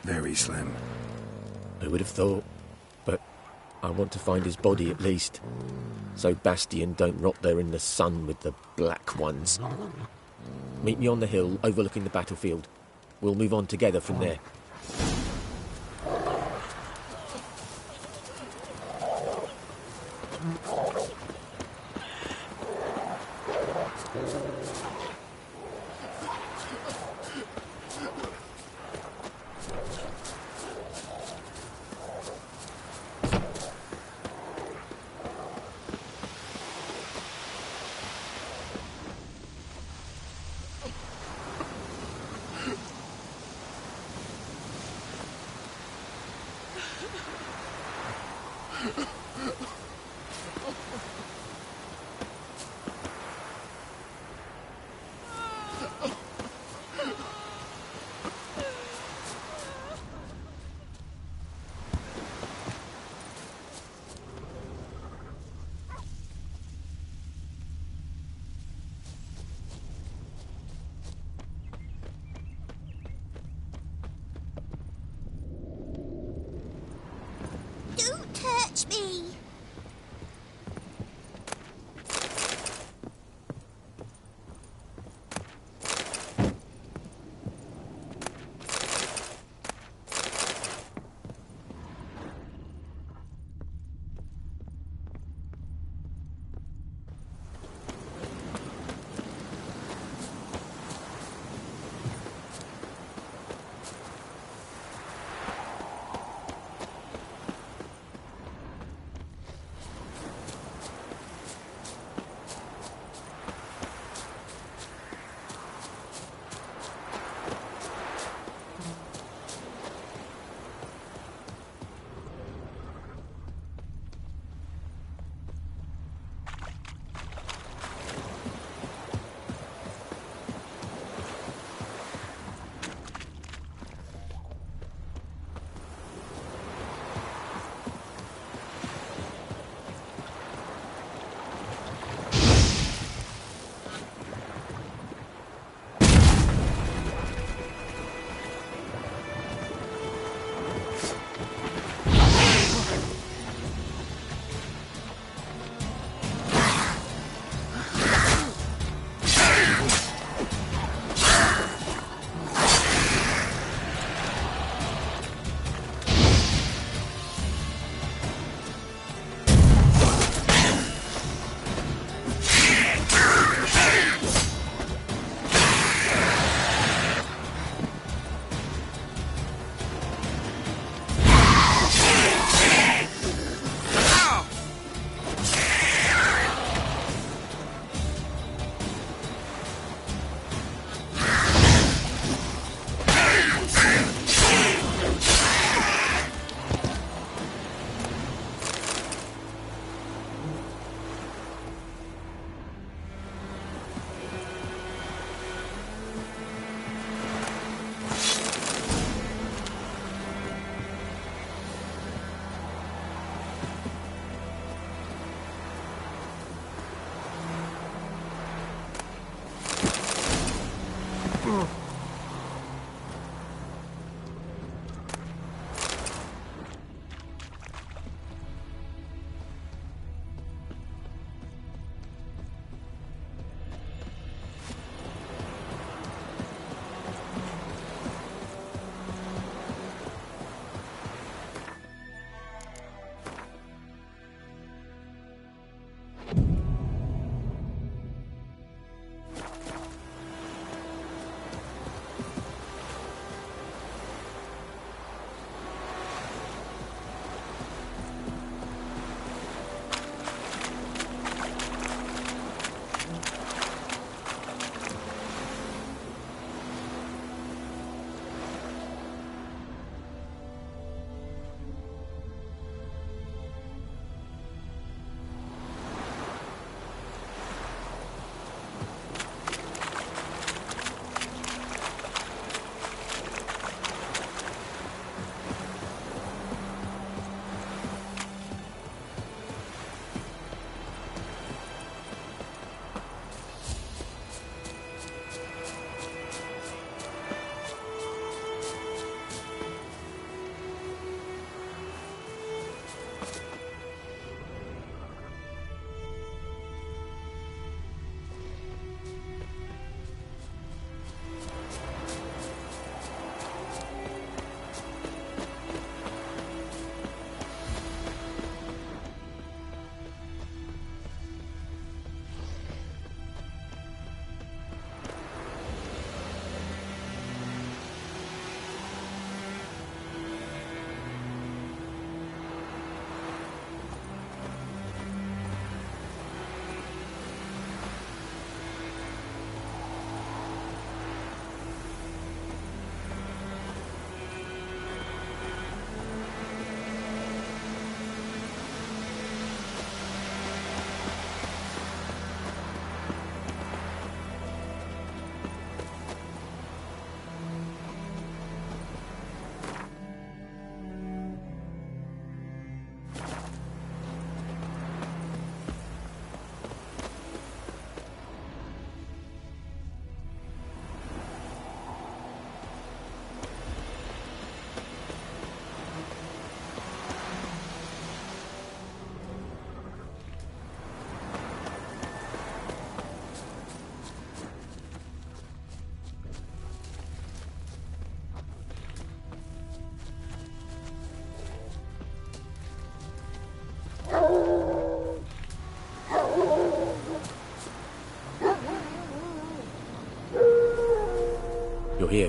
Very slim. I would have thought, but I want to find his body at least. So Bastion don't rot there in the sun with the Black Ones. Meet me on the hill overlooking the battlefield. We'll move on together from there. Don't touch me!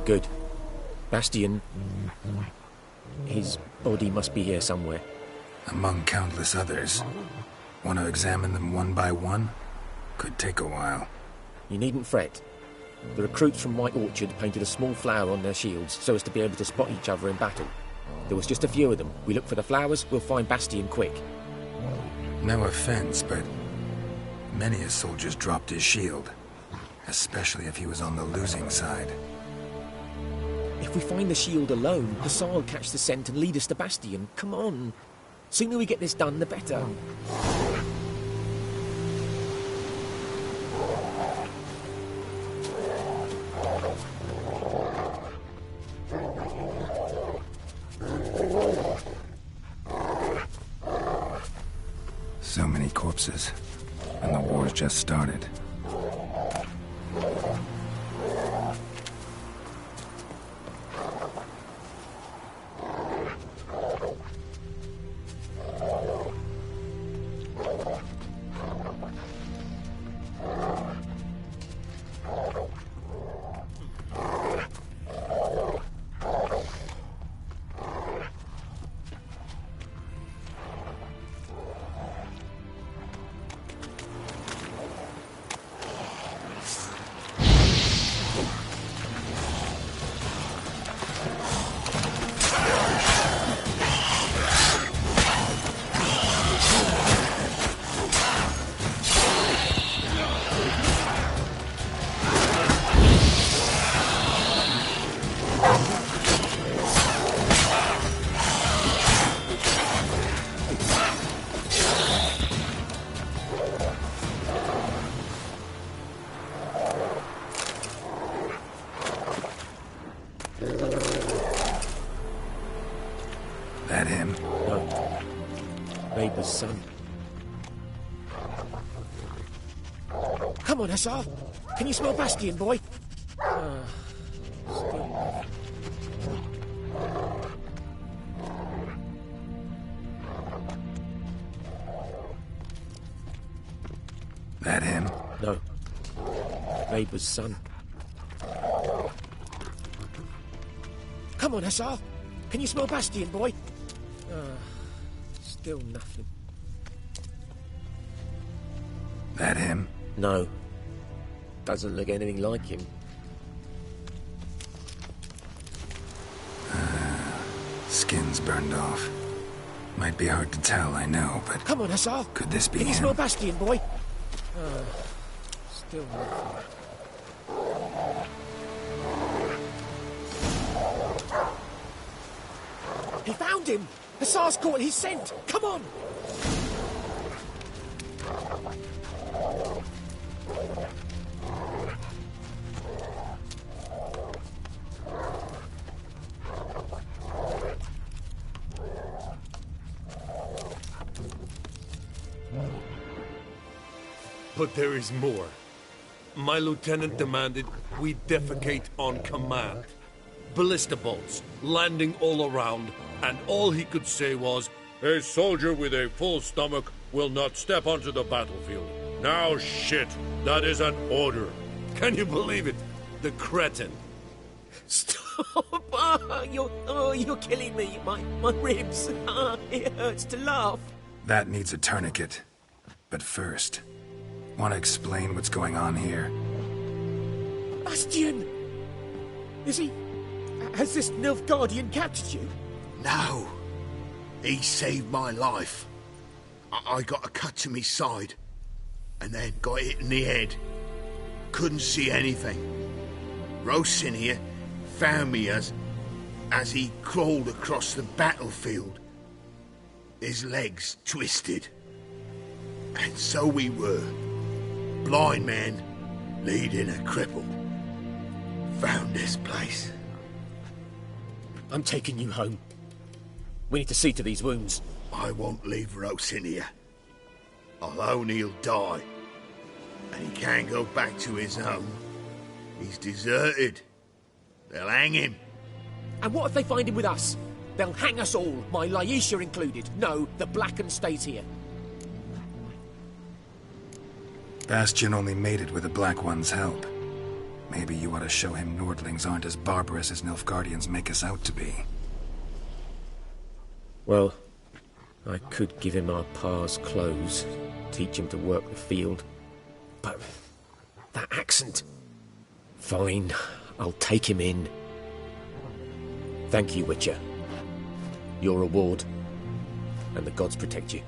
good. Bastion... His body must be here somewhere. Among countless others. Want to examine them one by one? Could take a while. You needn't fret. The recruits from White Orchard painted a small flower on their shields so as to be able to spot each other in battle. There was just a few of them. We look for the flowers, we'll find Bastion quick. No offense, but many a soldier's dropped his shield. Especially if he was on the losing side. If we find the shield alone, Hussar will catch the scent and lead us to Bastion. Come on. Sooner we get this done, the better. So many corpses, and the war's just started. That him? No. Neighbour's son. Come on, Hussar. Can you smell Bastion, boy? Still. That him? No. Neighbour's son. Come on, Hussar. Can you smell Bastion, boy? Still nothing. That him? No. Doesn't look anything like him. Skin's burned off. Might be hard to tell, I know, but... Come on, Hussar. Could this be Can you him? smell Bastion, boy? Still nothing. He found him! Hussar's caught his scent! Come on! But there is more. My lieutenant demanded we defecate on command. Ballista bolts, landing all around, and all he could say was, "A soldier with a full stomach will not step onto the battlefield." Now shit, that is an order. Can you believe it? The cretin. Stop! You're killing me. My ribs. It hurts to laugh. That needs a tourniquet. But first, want to explain what's going on here? Bastion! Is he... Has this Nilfgaardian captured you? No. He saved my life. I got a cut to me side, and then got hit in the head. Couldn't see anything. Rosin here found me as he crawled across the battlefield. His legs twisted. And so we were. Blind man leading a cripple. Found this place. I'm taking you home. We need to see to these wounds. I won't leave Rosin here. Alone he'll die. And he can't go back to his home. He's deserted. They'll hang him. And what if they find him with us? They'll hang us all, my Laisha included. No, the Blacken stays here. Bastion only made it with the Black One's help. Maybe you ought to show him Nordlings aren't as barbarous as Nilfgaardians make us out to be. Well, I could give him our pa's clothes, teach him to work the field. But that accent... Fine, I'll take him in. Thank you, Witcher. Your reward, and the gods protect you.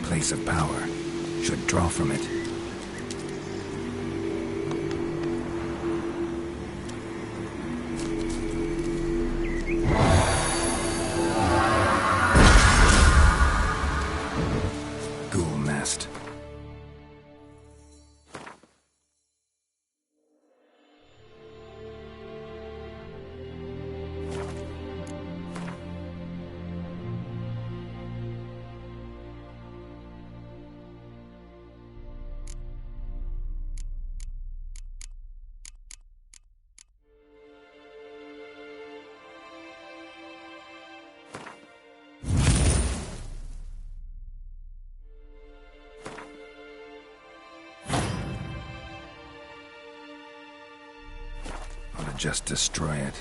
Place of power. Should draw from it. Ghoul nest. Just destroy it.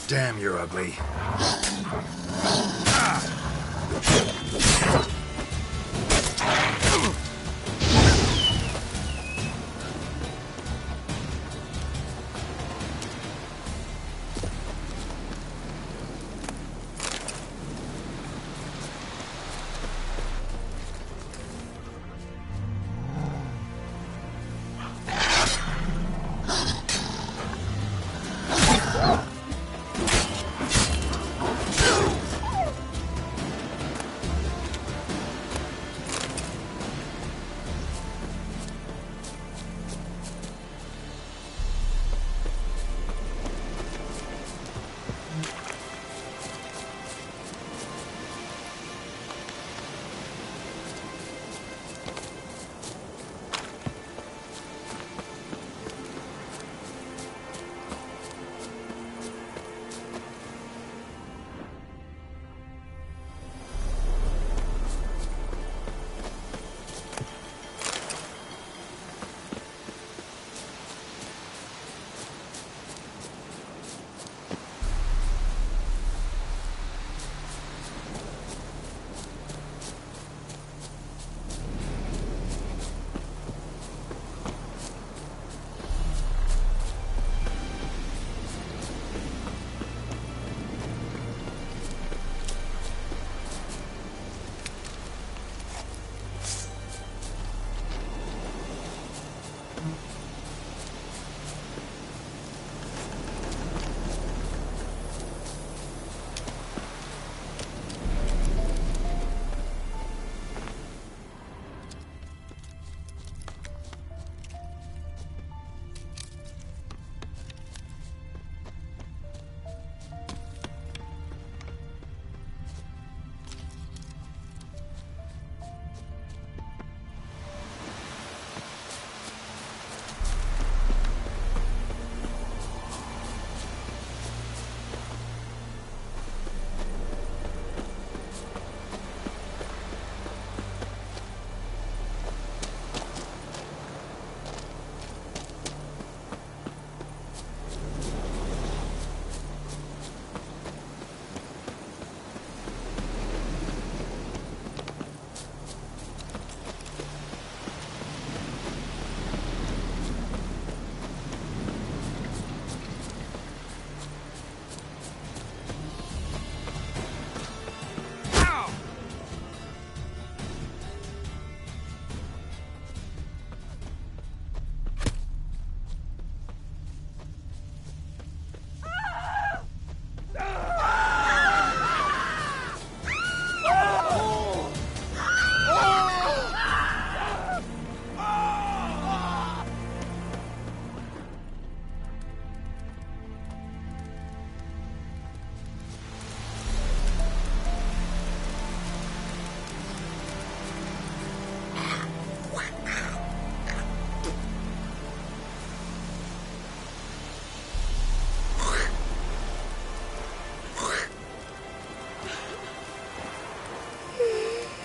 Damn, you're ugly.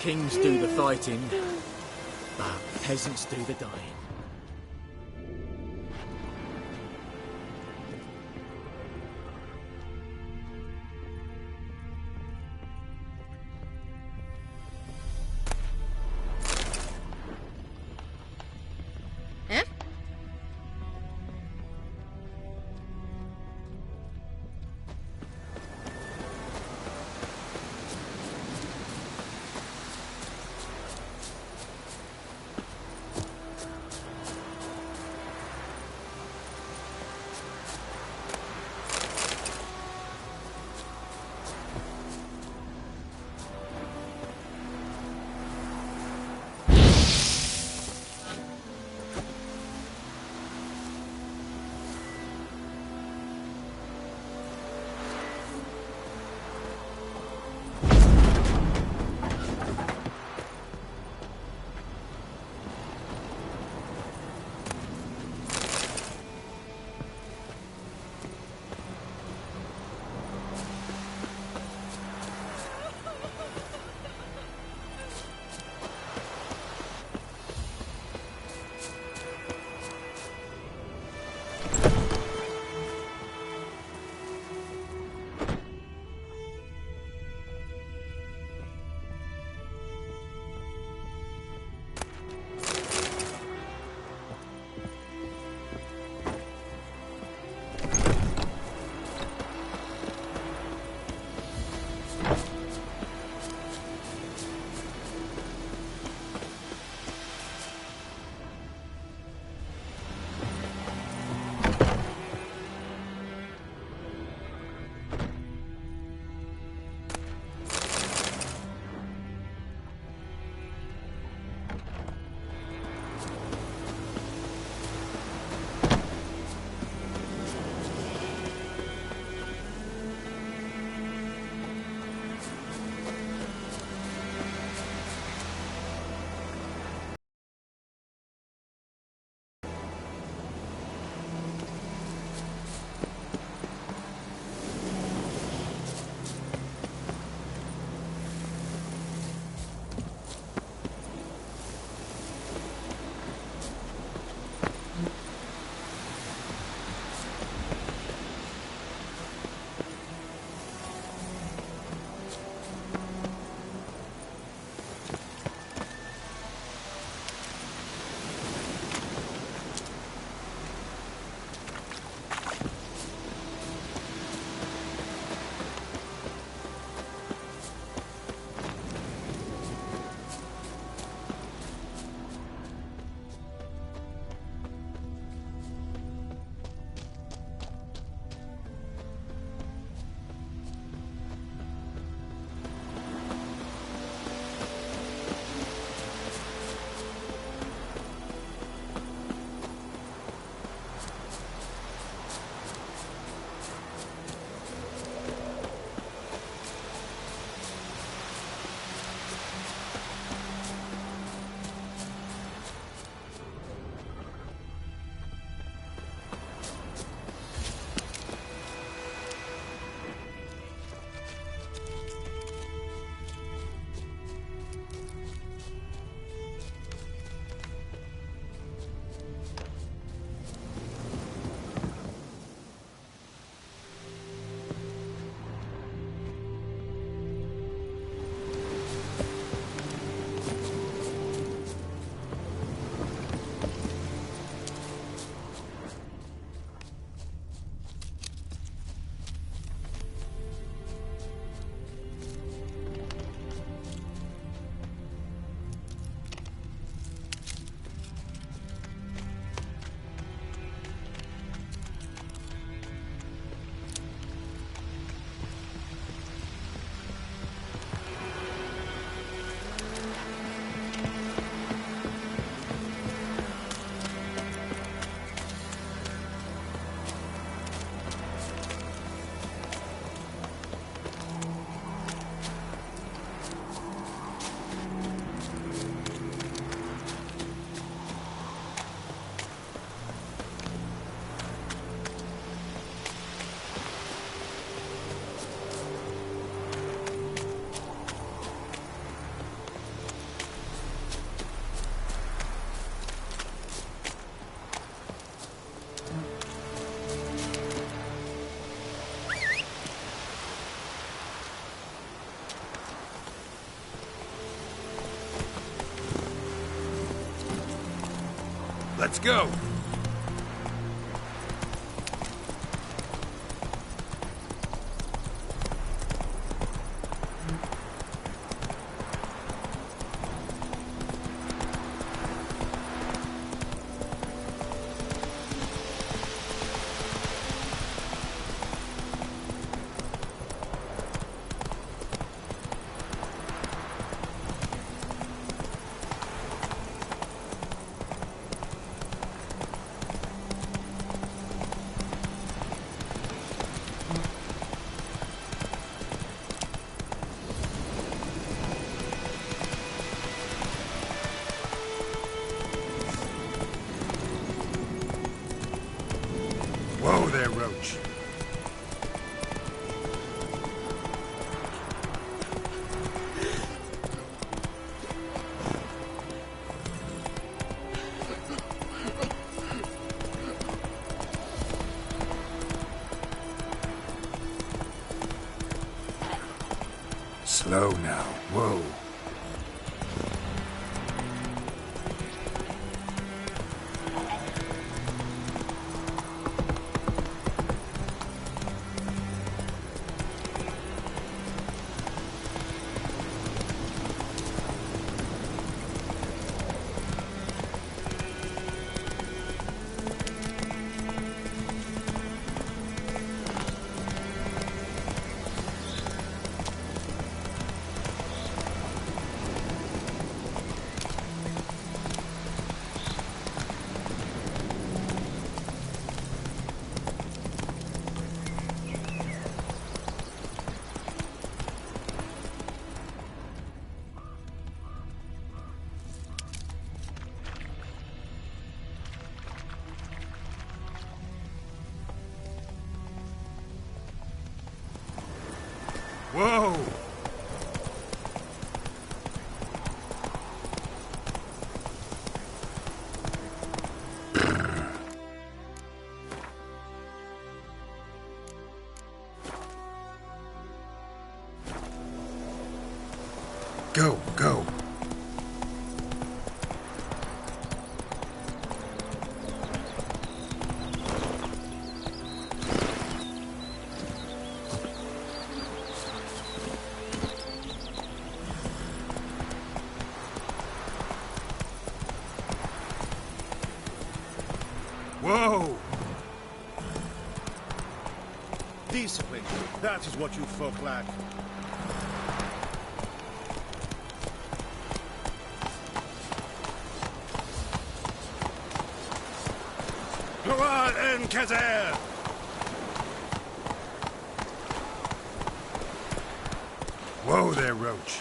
Kings do the fighting, but peasants do the dying. Let's go. Whoa there, Roach. Slow now. Whoa. Whoa! Go, go. Whoa! Discipline. That is what you folk lack. Gloire and Kazer! Whoa there, Roach.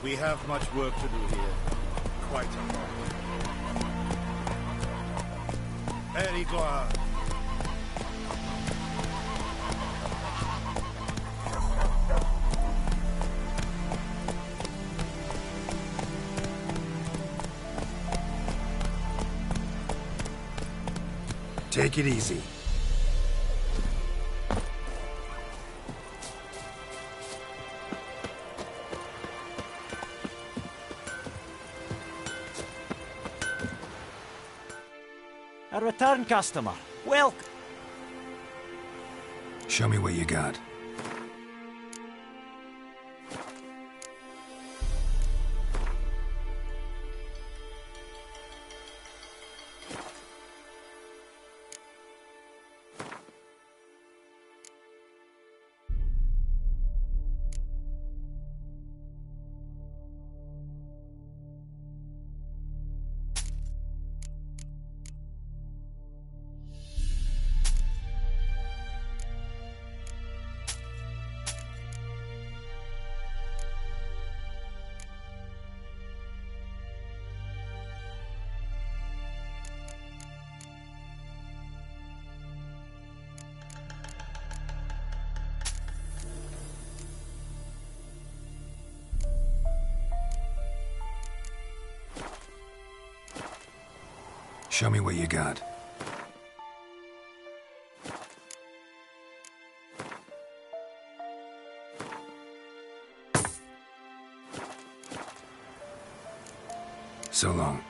We have much work to do here. Quite a lot. Allez, gloire. Take it easy. A return customer. Welcome. Show me what you got. Show me what you got. So long.